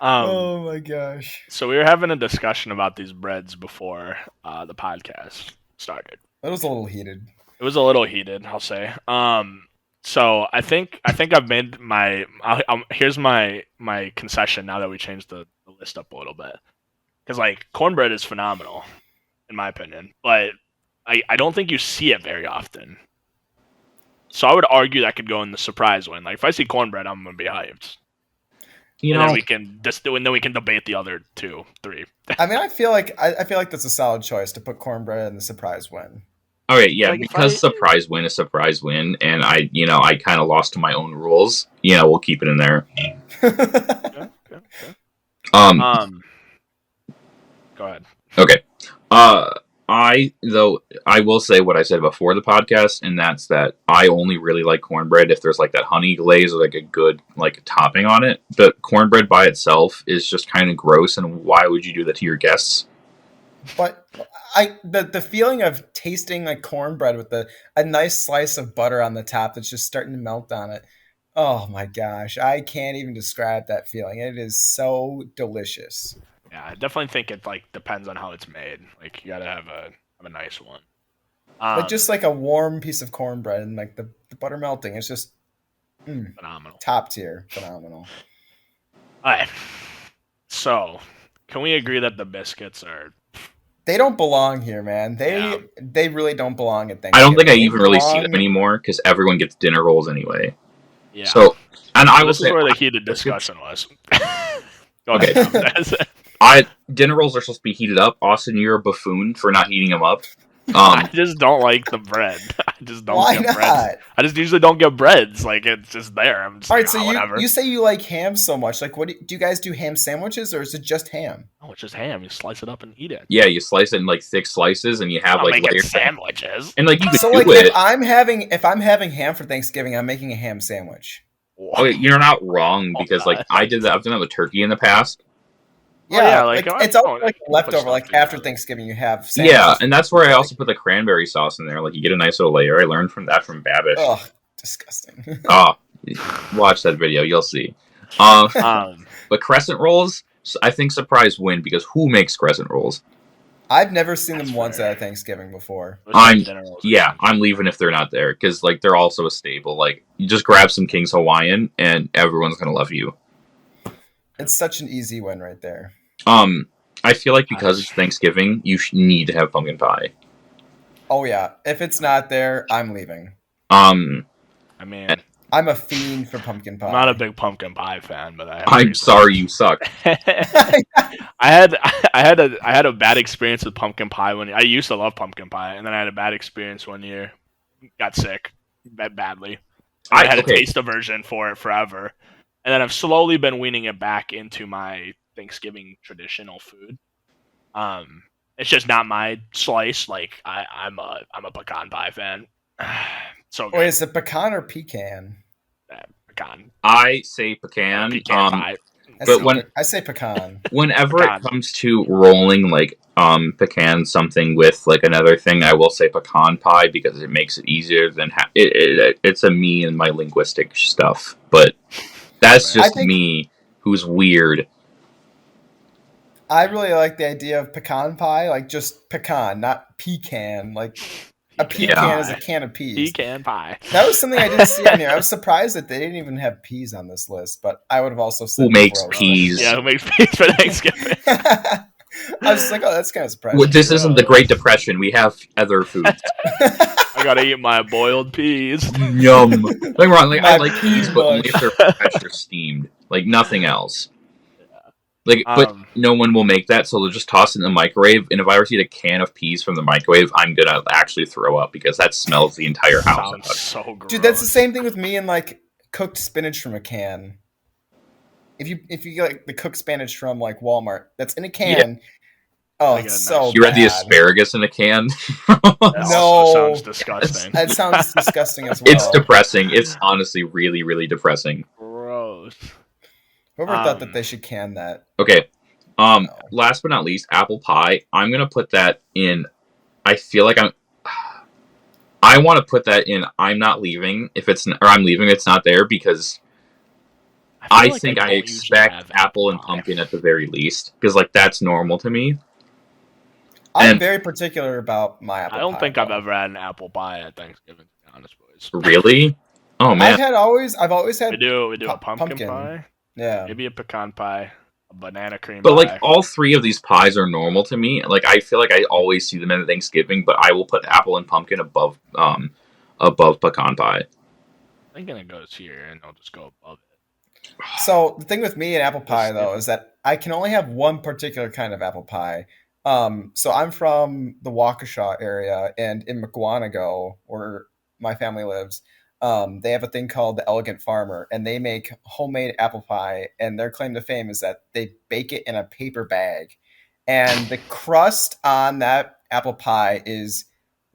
Oh my gosh. So we were having a discussion about these breads before the podcast started. It was a little heated. It was a little heated, I'll say. So I think I've made my here's my concession now that we changed the list up a little bit. Because like cornbread is phenomenal, in my opinion, but I don't think you see it very often. So I would argue that could go in the surprise win. Like if I see cornbread, I'm gonna be hyped. Then we can debate the other 2, 3. I mean, I feel like that's a solid choice to put cornbread in the surprise win. Okay, yeah, like because surprise win is surprise win, and I kind of lost to my own rules. We'll keep it in there. Okay. Go ahead. Okay. I will say what I said before the podcast, and that's that I only really like cornbread if there's like that honey glaze or like a good like topping on it. The cornbread by itself is just kind of gross, and why would you do that to your guests? But the feeling of tasting like cornbread with a nice slice of butter on the top that's just starting to melt on it. Oh my gosh, I can't even describe that feeling. It is so delicious. Yeah, I definitely think it like depends on how it's made. Like you gotta have a nice one. But just like a warm piece of cornbread and like the butter melting, it's just phenomenal. Top tier, phenomenal. All right. So, can we agree that the biscuits are? They don't belong here, man. They really don't belong at Thanksgiving. I don't think I even really see them anymore because everyone gets dinner rolls anyway. Yeah. So, and I will say this is where the heated discussion was. Okay. Dinner rolls are supposed to be heated up. Austin, you're a buffoon for not heating them up. I just don't like the bread. just don't Why get not? breads. I just usually don't get breads. Like, it's just there. I'm just All like, right, so whatever. you say you like ham so much. Like, what do you guys do? Ham sandwiches, or is it just ham? Oh, it's just ham. You slice it up and eat it. Yeah, you slice it in like thick slices, and you have I'll like make it layers. sandwiches. And like you could So, do like, it. if I'm having ham for Thanksgiving, I'm making a ham sandwich. Okay, you're not wrong because like I did that. I've done that with turkey in the past. Yeah, like, it's always like a leftover. Like together. after Thanksgiving, you have sandwiches. Yeah, and that's where I also put the cranberry sauce in there. Like you get a nice little layer. I learned from that from Babish. Ugh, disgusting. Oh, watch that video. You'll see. But crescent rolls, I think surprise win because who makes crescent rolls? I've never seen them once at Thanksgiving before. I'm leaving if they're not there because like they're also a staple. Like you just grab some King's Hawaiian and everyone's gonna love you. It's such an easy win right there. I feel like because it's Thanksgiving, you need to have pumpkin pie. Oh yeah, if it's not there, I'm leaving. I mean, I'm a fiend for pumpkin pie. I'm not a big pumpkin pie fan, but I'm sorry you suck. I had a bad experience with pumpkin pie when I used to love pumpkin pie, and then I had a bad experience one year. Got sick badly. I had a taste aversion for it forever, and then I've slowly been weaning it back into my Thanksgiving traditional food. It's just not my slice. Like I'm a pecan pie fan. So good. Wait, is it pecan or pecan? Pecan. I say pecan. Pecan pie. But I say pecan. Whenever it comes to rolling like pecan something with like another thing, I will say pecan pie because it makes it easier than it's a me and my linguistic stuff. But that's just me who's weird. I really like the idea of pecan pie, like just pecan, not pecan. Like a pecan is a can of peas. Pecan pie. That was something I didn't see on here. I was surprised that they didn't even have peas on this list, but I would have also said who makes peas? Yeah, who makes peas for Thanksgiving? I was just like, oh, that's kind of surprising. Well, this isn't the Great Depression. We have other foods. I gotta eat my boiled peas. Yum. Don't get me wrong, like, I like peas, but only if they're fresh or steamed. Like nothing else. Like, but no one will make that, so they'll just toss it in the microwave. And if I ever see a can of peas from the microwave, I'm gonna actually throw up because that smells the entire house. Sounds so gross. Dude, that's the same thing with me and like cooked spinach from a can. If you get like the cooked spinach from like Walmart, that's in a can. Yeah. Oh, it's so you read the asparagus in a can? No, sounds disgusting. That sounds disgusting as well. It's depressing. It's honestly really, really depressing. Gross. Whoever thought that they should can that? Okay. Last but not least, apple pie. I'm gonna put that in. I feel like I want to put that in. I'm not leaving if it's, or I'm leaving if it's not there because I think I expect apple and pumpkin at the very least because like that's normal to me. I'm very particular about my apple pie. I don't think I've ever had an apple pie at Thanksgiving, to be honest, boys. Really? Oh man. I've always had. We do a pumpkin pie. Yeah. Maybe a pecan pie, a banana cream pie. But like all three of these pies are normal to me. Like I feel like I always see them at Thanksgiving, but I will put apple and pumpkin above pecan pie. I'm thinking it goes here and I'll just go above it. So the thing with me and apple pie though is that I can only have one particular kind of apple pie. So I'm from the Waukesha area, and in McGuanago, where my family lives, they have a thing called the Elegant Farmer, and they make homemade apple pie, and their claim to fame is that they bake it in a paper bag, and the crust on that apple pie is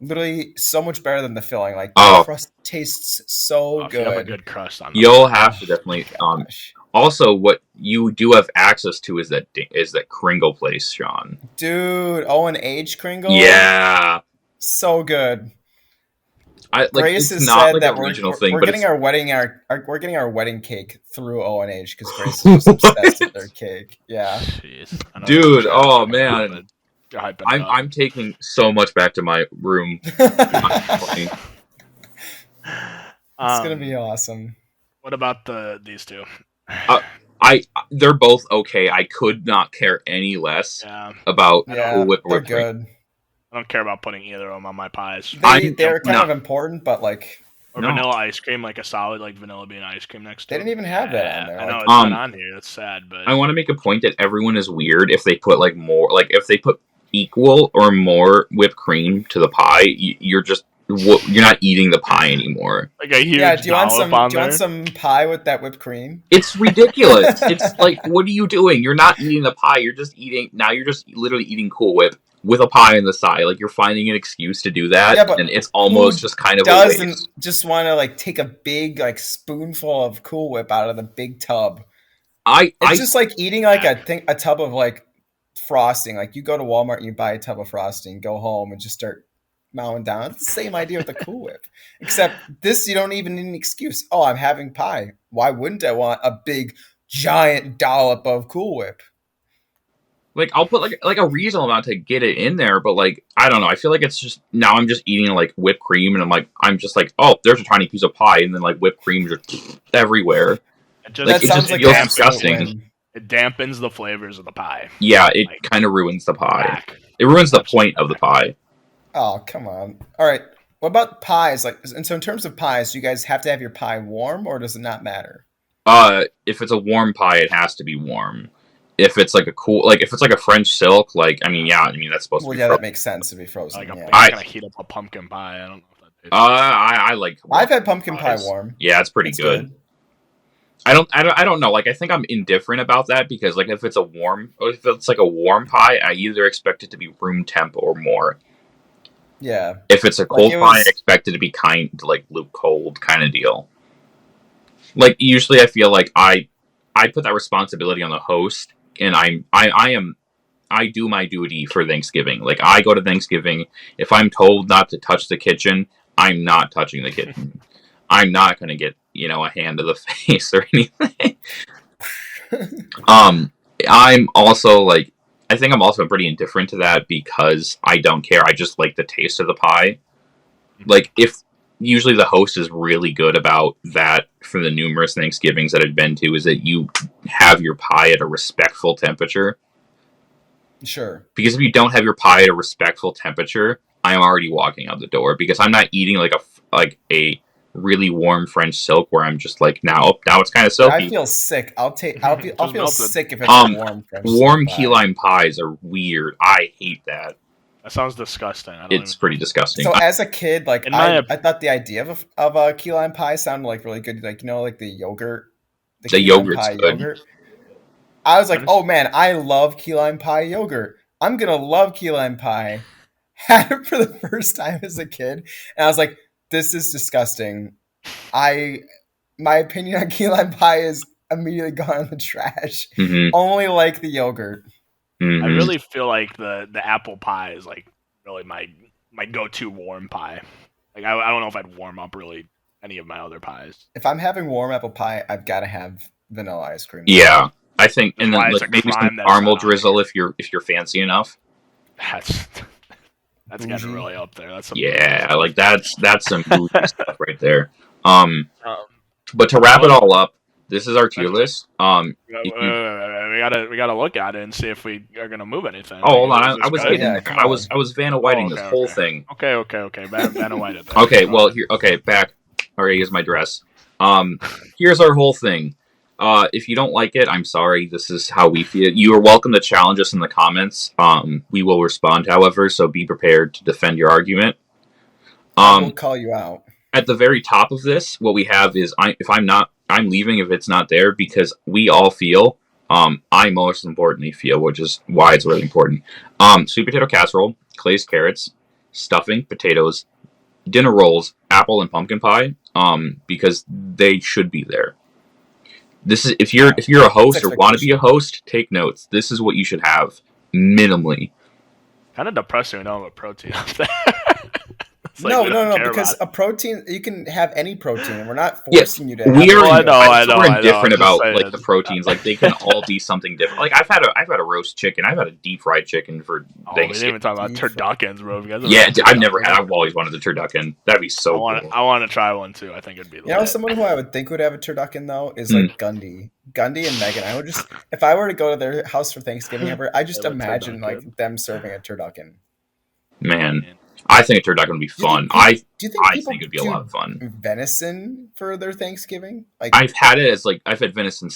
literally so much better than the filling. Like the crust tastes so good. If you have a good crust on you'll have to definitely also, what you do have access to is that Kringle place, Sean. Dude, O&H Kringle? Yeah. So good. Grace has said that we're getting our wedding cake through O&H because Grace is just obsessed with their cake. Yeah. Jeez. Dude, oh man. I'm taking so much back to my room. It's gonna be awesome. What about these two? They're both okay. I could not care any less about whip they're good. I don't care about putting either of them on my pies. They're kind of important, but like vanilla ice cream, like a solid like vanilla bean ice cream next to it. They didn't even have that on there. I know it's not on here. That's sad, but I want to make a point that everyone is weird if they put if they put equal or more whipped cream to the pie. You're just you're not eating the pie anymore. Like a huge Yeah, do you want dollop some? on Do you want there. some pie with that whipped cream? It's ridiculous. It's like, what are you doing? You're not eating the pie. You're just eating. Now you're just literally eating Cool Whip with a pie on the side. Like, you're finding an excuse to do that, Yeah, but and it's who almost just kind of a doesn't waste. just want to like take a big like spoonful of Cool Whip out of the big tub? I It's just like eating like a tub of like frosting. Like you go to Walmart and you buy a tub of frosting, go home and just start mowing down. It's the same idea with the Cool Whip, except this you don't even need an excuse. Oh, I'm having pie. Why wouldn't I want a big giant dollop of Cool Whip? like, I'll put like a reasonable amount to get it in there, but like, I don't know. I feel like it's just now I'm just eating like whipped cream, and I'm just like, oh, there's a tiny piece of pie, and then like whipped cream just everywhere. That sounds like feels an absolute disgusting. win. It dampens the flavors of the pie. Yeah, it Like, kind of ruins the pie. whack. It ruins the point of the pie. Oh, come on. All right. What about pies? Like, and so in terms of pies, do you guys have to have your pie warm, or does it not matter? If it's a warm pie, it has to be warm. If it's like if it's like a French silk, like, I mean, that's supposed to be Well, yeah, frozen. that makes sense to be frozen. Like yeah. kind of heat up a pumpkin pie. I don't know if that tastes I like. I've had pumpkin pie pies. warm. Yeah, it's pretty good. I don't know. Like, I think I'm indifferent about that because, like, if it's like a warm pie, I either expect it to be room temp or more. Yeah. If it's a cold pie, I expect it to be like Luke cold kind of deal. Like, usually I feel like I put that responsibility on the host, and I do my duty for Thanksgiving. Like, I go to Thanksgiving. If I'm told not to touch the kitchen, I'm not touching the kitchen. I'm not going to get, a hand to the face or anything. I'm also like, I think I'm also pretty indifferent to that because I don't care. I just like the taste of the pie. Like, if usually the host is really good about that for the numerous Thanksgivings that I've been to, is that you have your pie at a respectful temperature. Sure. Because if you don't have your pie at a respectful temperature, I am already walking out the door because I'm not eating like a really warm French silk where I'm just like, now it's kind of silky. I feel sick. I'll feel sick if it's warm French warm silk key lime pies are weird. I hate that. That sounds disgusting. It's pretty disgusting. So as a kid, like I thought the idea of a key lime pie sounded like really good. Like, like the yogurt, the yogurt's good. Yogurt. I was like, oh man, I love key lime pie yogurt. I'm gonna love key lime pie. Had it for the first time as a kid, and I was like, this is disgusting. My opinion on key lime pie is immediately gone in the trash. Mm-hmm. Only like the yogurt. Mm-hmm. I really feel like the apple pie is like really my go-to warm pie. Like, I don't know if I'd warm up really any of my other pies. If I'm having warm apple pie, I've got to have vanilla ice cream. Yeah, I think, and then like maybe some caramel drizzle if you're fancy enough. That's getting really up there. That's some like that's some bougie stuff right there. But to wrap it all up, this is our tier list. We gotta look at it and see if we are gonna move anything. Oh, hold on. I was Vanna Whiting this whole thing. Okay. Vanna White it. Okay, well here. Okay, back. All right, here's my dress. Here's our whole thing. If you don't like it, I'm sorry. This is how we feel. You are welcome to challenge us in the comments. We will respond, however, so be prepared to defend your argument. We'll call you out. At the very top of this, what we have is I'm leaving if it's not there because we all feel. I most importantly feel, which is why it's really important. Sweet potato casserole, glazed carrots, stuffing, potatoes, dinner rolls, apple and pumpkin pie. Because they should be there. This is if you're a host or want to be a host, take notes. This is what you should have minimally. Kind of depressing we don't have a protein up there. No, because a protein, you can have any protein, and we're not forcing you to. I know. We're indifferent about like the proteins. Like, they can all be something different. Like, I've had a roast chicken. I've had a deep fried chicken for Thanksgiving. We didn't even talk about turduckens, bro. I've always wanted a turducken. That'd be so cool. I want to try one too. I think it'd be. Someone who I would think would have a turducken though is like Gundy and Megan. I would just, if I were to go to their house for Thanksgiving I just imagine like them serving a turducken. Man. I think a turducken would be fun. I think it'd be a lot of fun. Venison for their Thanksgiving? Like, I've had it as I've had venison,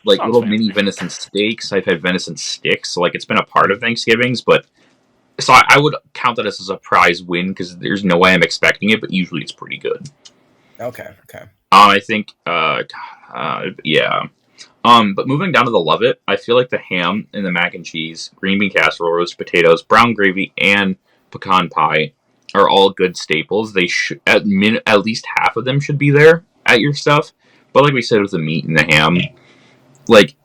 little mini venison steaks. I've had venison sticks. So it's been a part of Thanksgivings, but So I would count that as a surprise win because there's no way I'm expecting it, but usually it's pretty good. Okay. I think, yeah. But moving down to the love it, I feel like the ham and the mac and cheese, green bean casserole, roasted potatoes, brown gravy, and pecan pie are all good staples. They should at least half of them should be there at your stuff. But like we said with the meat and the ham, like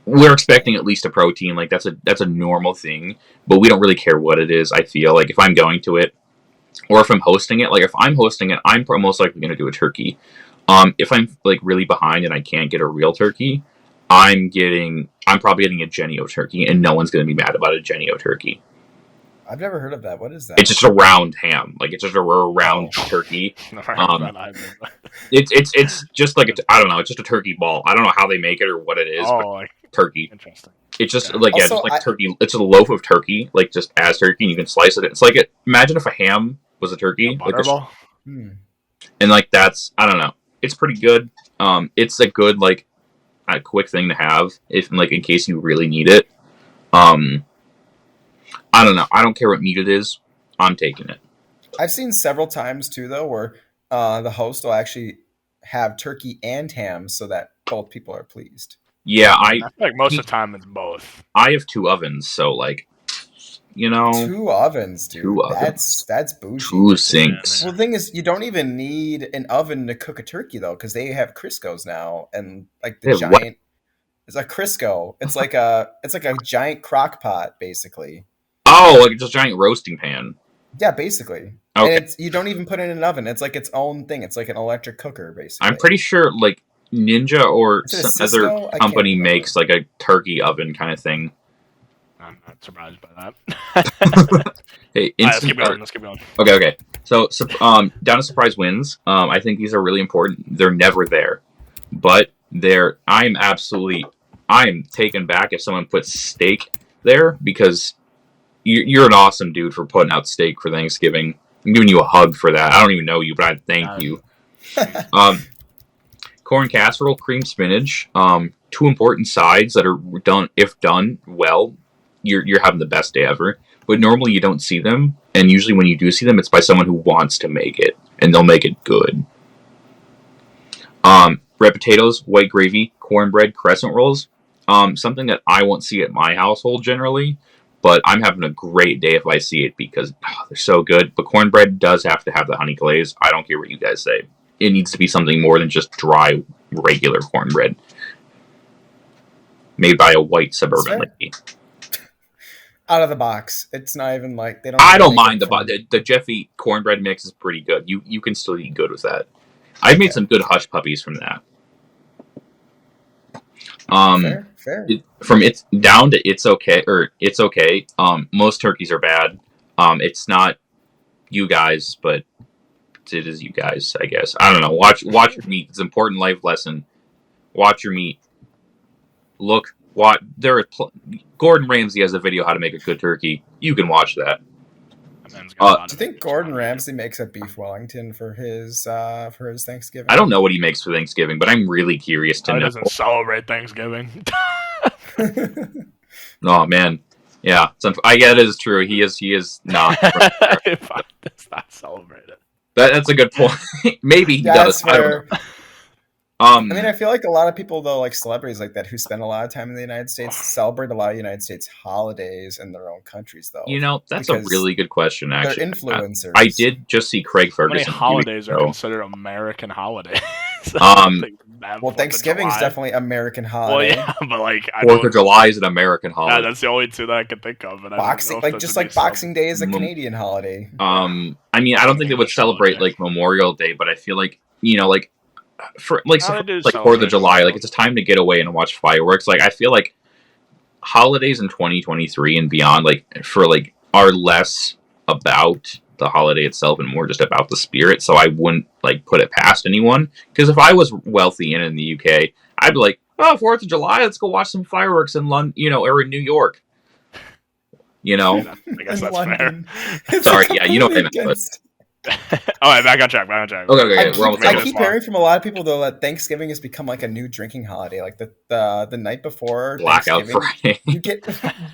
we're expecting at least a protein. Like that's a normal thing. But we don't really care what it is. I feel like if I'm going to it, or if I'm hosting it, like if I'm hosting it, I'm most likely going to do a turkey. If I'm like really behind and I can't get a real turkey, I'm probably getting a Genio turkey, and no one's going to be mad about a Genio turkey. I've never heard of that. What is that? It's just a round ham, like it's just a round turkey. It's just like I don't know, it's just a turkey ball. I don't know how they make it or what it is, but like, turkey. Interesting. It's just just like turkey. It's a loaf of turkey, like just as turkey, and you can slice it. It's like imagine if a ham was a turkey, a butterball. And like that's I don't know. It's pretty good. It's a good like a quick thing to have if like in case you really need it. I don't know. I don't care what meat it is. I'm taking it. I've seen several times too though where the host will actually have turkey and ham so that both people are pleased. Yeah, I feel like most of the time it's both. I have 2 ovens, so like 2 ovens, dude. 2 ovens. That's bougie. 2 sinks. Well, the thing is, you don't even need an oven to cook a turkey though, because they have Crisco's now, and like the giant. What? It's a Crisco. It's like a giant crock pot, basically. Oh, like just a giant roasting pan. Yeah, basically. Okay. And you don't even put it in an oven. It's like its own thing. It's like an electric cooker, basically. I'm pretty sure like Ninja or some other company makes like a turkey oven kind of thing. I'm not surprised by that. Hey, let's keep going. Okay. So, down to surprise wins. I think these are really important. They're never there, but I'm taken back if someone puts steak there because you're an awesome dude for putting out steak for Thanksgiving. I'm giving you a hug for that. I don't even know you, but I thank you. Corn casserole, cream spinach. 2 important sides that are done. If done well, you're having the best day ever. But normally you don't see them, and usually when you do see them, it's by someone who wants to make it, and they'll make it good. Red potatoes, white gravy, cornbread, crescent rolls. Something that I won't see at my household generally, but I'm having a great day if I see it because they're so good. But cornbread does have to have the honey glaze. I don't care what you guys say. It needs to be something more than just dry, regular cornbread made by a white suburban lady. Out of the box. It's not even like they don't. I don't mind the Jeffy cornbread mix is pretty good. You can still eat good with that. I've made some good hush puppies from that. Fair. From it's down to it's okay. Most turkeys are bad. It's not you guys, but it is you guys, I guess. I don't know. Watch your meat. It's an important life lesson. Watch your meat. Look. Gordon Ramsay has a video how to make a good turkey. You can watch that. Do you think Gordon Ramsay makes a beef Wellington for his Thanksgiving? I don't know what he makes for Thanksgiving, but I'm really curious to know. He doesn't celebrate Thanksgiving. Oh man, yeah. I get it is true. He is not. It's not celebrated. That's a good point. Maybe he does. I don't know. I mean, I feel like a lot of people, though, like celebrities like that who spend a lot of time in the United States, celebrate a lot of United States holidays in their own countries, though. That's a really good question, actually. They're influencers. I did just see Craig Ferguson. How many holidays are considered American holidays? Well, Thanksgiving's definitely American holiday. Well, yeah, but like 4th of July is an American holiday. Yeah, that's the only 2 that I can think of. And Boxing Day is a Canadian holiday. I mean, I don't think they would celebrate like Memorial Day, but I feel like for like 4th of July, like it's a time to get away and watch fireworks. Like I feel like holidays in 2023 and beyond, like for like are less about the holiday itself and more just about the spirit. So I wouldn't like put it past anyone because if I was wealthy and in the UK, I'd be like, oh, 4th of July, let's go watch some fireworks in London, or in New York. I guess that's fair. Sorry, yeah, you know what I meant. All right, back on track. Okay. We're almost I done. keep hearing from a lot of people though that Thanksgiving has become like a new drinking holiday. Like the night before Blackout Thanksgiving, Friday. you get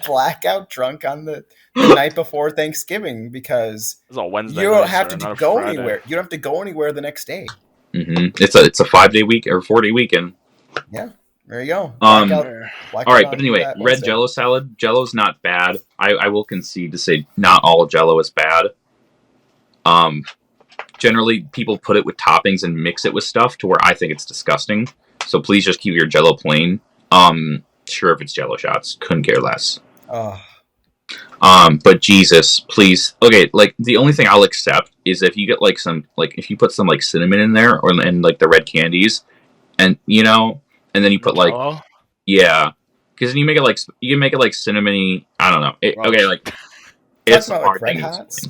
blackout drunk on the night before Thanksgiving because This is a Wednesday you don't night, have sir, to not a go Friday. anywhere. You don't have to go anywhere the next day. It's a 5-day week or 4-day weekend. Yeah, there you go. All right, but anyway, red Wednesday. Jello salad. Jello's not bad. I will concede to say not all Jello is bad. Generally, people put it with toppings and mix it with stuff to where I think it's disgusting. So please just keep your Jello plain. Sure, if it's Jello shots, couldn't care less. Oh. But Jesus, please. Okay, like the only thing I'll accept is if you get like some, like if you put some like cinnamon in there or and like the red candies, and and then you put like Jello? yeah, because then you can make it like cinnamony. I don't know. Okay, like it's about, a hard like, thing. Red Hots?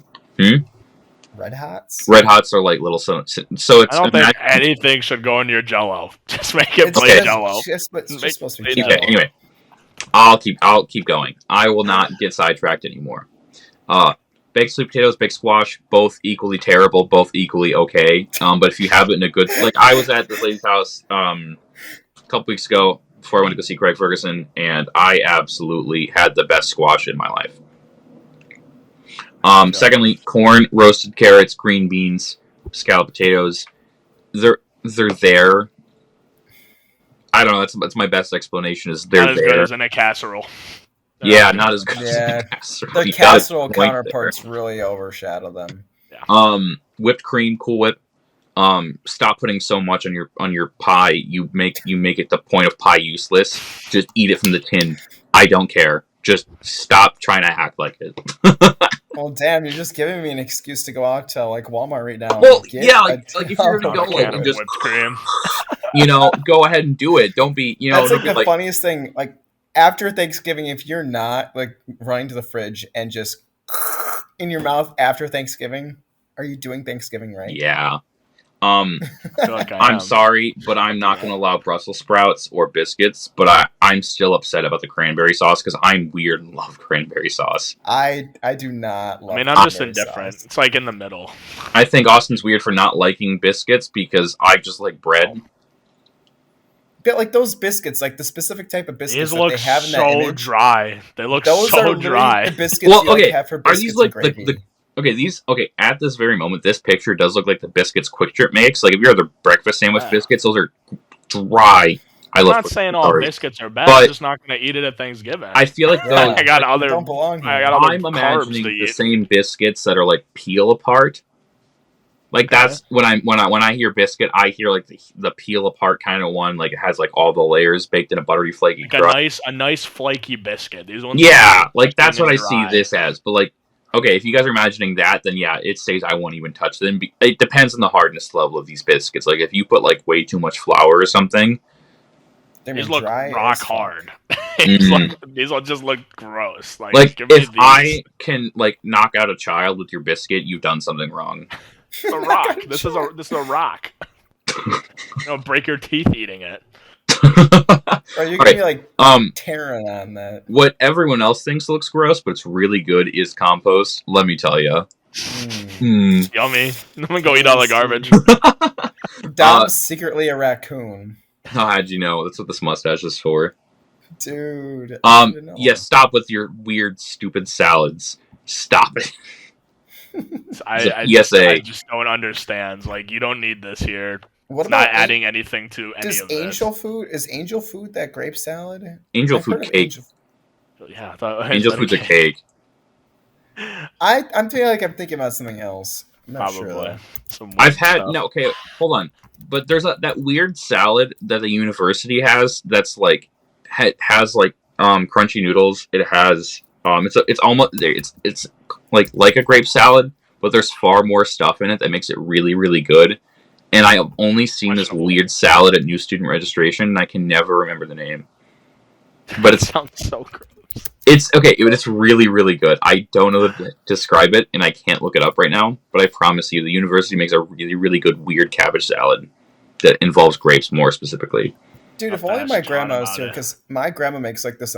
Red Hots? Red Hots are like little so it's. I don't think anything should go in your Jello. Just make it plain Jello. It's just supposed to be Jello. Jello. Okay, anyway, I'll keep going. I will not get sidetracked anymore. Baked sweet potatoes, baked squash, both equally terrible, both equally okay. But if you have it in a good, like I was at this lady's house a couple weeks ago before I went to go see Craig Ferguson, and I absolutely had the best squash in my life. Secondly, corn, roasted carrots, green beans, scalloped potatoes. They're there. I don't know. That's my best explanation. Is they're not as there. good as in a casserole. Yeah, not as good as Yeah. a casserole. The casserole counterparts really overshadow them. Yeah. Whipped cream, Cool Whip. Stop putting so much on your pie. You make it the point of pie useless. Just eat it from the tin. I don't care. Just stop trying to act like it. Well, damn, you're just giving me an excuse to go out to like Walmart right now. Well, yeah, like if you're gonna go like and just whipped cream. Go ahead and do it. Don't be That's like don't the funniest thing. Like after Thanksgiving, if you're not like running to the fridge and just in your mouth after Thanksgiving, are you doing Thanksgiving right? Yeah. Like I'm sorry, but I'm not going to allow Brussels sprouts or biscuits. But I'm still upset about the cranberry sauce because I'm weird and love cranberry sauce. I do not love. I mean, I'm just indifferent. Sauce. It's like in the middle. I think Austin's weird for not liking biscuits because I just like bread. But like those biscuits, like the specific type of biscuits that they have in that image, dry. They look those so are dry. The biscuits you like have for biscuits are these like and gravy. Okay, at this very moment, this picture does look like the biscuits Quick Trip makes. Like, if you have the breakfast sandwich biscuits, those are dry. I'm not saying all biscuits are bad, but I'm just not going to eat it at Thanksgiving. I feel like I got other don't belong here. I'm imagining the same biscuits that are like peel apart. Like that's when I hear biscuit, I hear like the peel apart kind of one, like it has like all the layers baked in a buttery flaky crust. A nice flaky biscuit. These ones like that's what I see this as. But like, okay, if you guys are imagining that, then yeah, it says I won't even touch them. It depends on the hardness level of these biscuits. Like if you put like way too much flour or something, these look rock hard. These will just look gross. Like if I can like knock out a child with your biscuit, you've done something wrong. It's a rock. This is a rock. Break your teeth eating it. Or you're gonna be like tearing on that. What everyone else thinks looks gross, but it's really good, is compost. Let me tell you. Yummy. I'm gonna go eat all the garbage. Dom's secretly a raccoon. How'd you know? That's what this mustache is for. Dude. Yes, stop with your weird, stupid salads. Stop it. I just don't understand. Like, you don't need this here. What it's not adding anything to any of this. Is angel food that grape salad? Angel food cake. Yeah, I thought angel food's a cake. I'm thinking about something else. I'm not Probably. Sure. I've had okay, hold on. But there's that weird salad that the university has that's like has like crunchy noodles. It has it's almost it's like a grape salad, but there's far more stuff in it that makes it really, really good. And I have only seen this weird salad at new student registration, and I can never remember the name. But it sounds so gross. It's okay. It's really, really good. I don't know how to describe it, and I can't look it up right now. But I promise you, the university makes a really, really good weird cabbage salad that involves grapes more specifically. Dude, if only my grandma was here, because my grandma makes like this.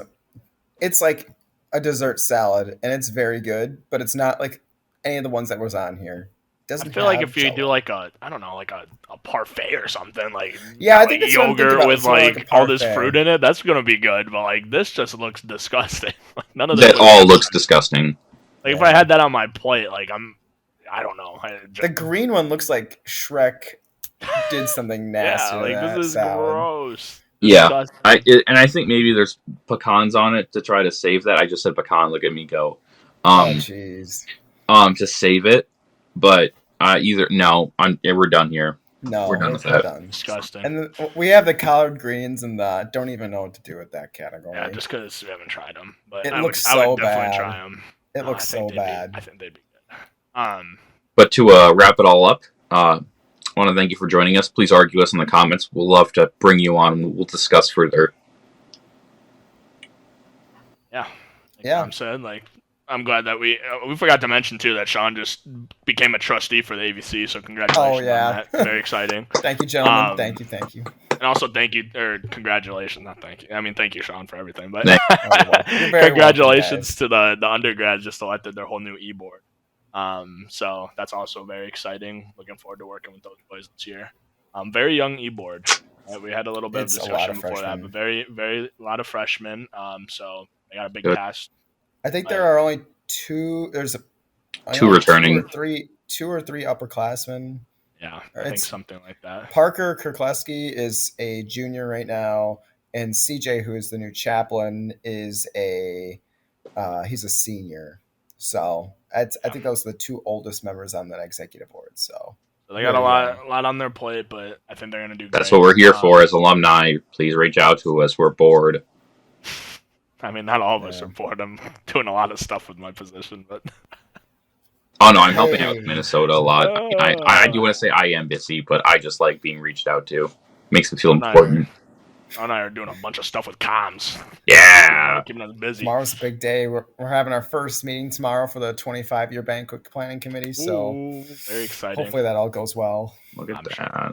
It's like a dessert salad, and it's very good, but it's not like any of the ones that was on here. doesn't I feel like have if you do Jell-O. like a parfait or something, like Yeah, I like think that's what I'm thinking yogurt about. with It's more like a like all this parfait. fruit in it, that's gonna be good. But like this just looks disgusting. Like, none of this That looks all good. looks disgusting. Like if Yeah. I had that on my plate, like I don't know. The green one looks like Shrek did something nasty Yeah, to like this that is salad. gross. Yeah, Disgusting. and I think maybe there's pecans on it to try to save that. I just said pecan. Look at me go. Oh, jeez. To save it, but either no. Yeah, we're done here. No, We're done we're with that. done. Disgusting. And we have the collard greens and the don't even know what to do with that category. Yeah, just because we haven't tried them, but It I looks would so definitely bad. try them. It looks so bad. I think they'd be good. But to wrap it all up, I want to thank you for joining us. Please argue us in the comments. We'll love to bring you on and we'll discuss further. Yeah. Yeah. I'm saying, like, I'm glad that we forgot to mention too that Sean just became a trustee for the AVC. So congratulations Oh, yeah. on that. Very exciting. Thank you, gentlemen. Thank you. And also thank you, or congratulations, not thank you. I mean, thank you, Sean, for everything. But You're very congratulations welcome, to the undergrads just elected their whole new e-board. So that's also very exciting. Looking forward to working with those boys this year. Very young e-board. We had a little bit It's of a lot discussion of before that, freshmen. but very a lot of freshmen. So they got a big Good. cast. I think there are only two. There's Two returning. two or three upperclassmen. Yeah, I think something like that. Parker Kirkleski is a junior right now, and CJ, who is the new chaplain, is he's a senior. So I think those are the two oldest members on that executive board. So they got a lot on their plate, but I think they're gonna do great. That's what we're here for as alumni. Please reach out to us. We're bored. I mean, not all of us are bored. I'm doing a lot of stuff with my position, but oh no, I'm helping out with Minnesota a lot. I do want to say I am busy, but I just like being reached out to. Makes me feel important. Sean and I are doing a bunch of stuff with comms. Yeah, keeping us busy. Tomorrow's a big day. We're having our first meeting tomorrow for the 25-year banquet planning committee. So very exciting. Hopefully that all goes well. Look at that. Sure.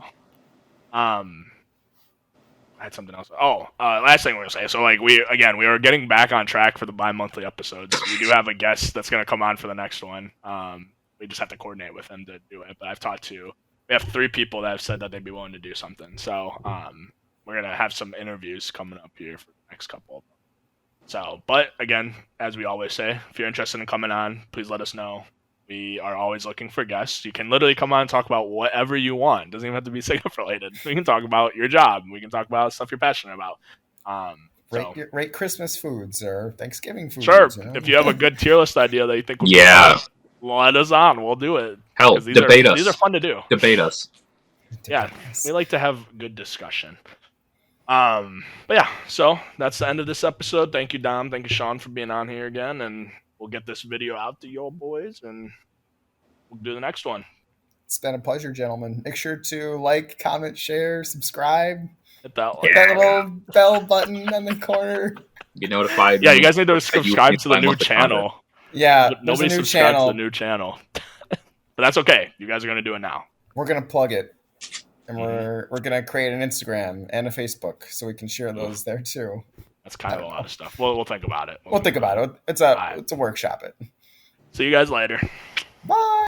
I had something else. Last thing we're gonna say. So like we are getting back on track for the bi-monthly episodes. We do have a guest that's gonna come on for the next one. We just have to coordinate with him to do it. But we have 3 people that have said that they'd be willing to do something. So we're gonna have some interviews coming up here for the next couple. So, but again, as we always say, if you're interested in coming on, please let us know. We are always looking for guests. You can literally come on and talk about whatever you want. It doesn't even have to be SIGNUP related. We can talk about your job. We can talk about stuff you're passionate about. Rate Christmas foods or Thanksgiving foods. Sure. If you have a good tier list idea that you think would be fun, let us on. We'll do it. Hell, debate us. These are fun to do. Debate us. Yeah, we like to have good discussion. But yeah, so that's the end of this episode. Thank you, Dom. Thank you, Sean, for being on here again, and we'll get this video out to you boys, and we'll do the next one. It's been a pleasure, gentlemen. Make sure to like, comment, share, subscribe. Hit that little bell button on the corner. Get notified. Yeah, you guys need to subscribe to the new channel. Yeah, nobody subscribes to the new channel. But that's okay. You guys are going to do it now. We're going to plug it. And we're going to create an Instagram and a Facebook so we can share those there too. That's kind of a lot of stuff. We'll think about it. We'll think about it. It's a workshop it. See you guys later. Bye.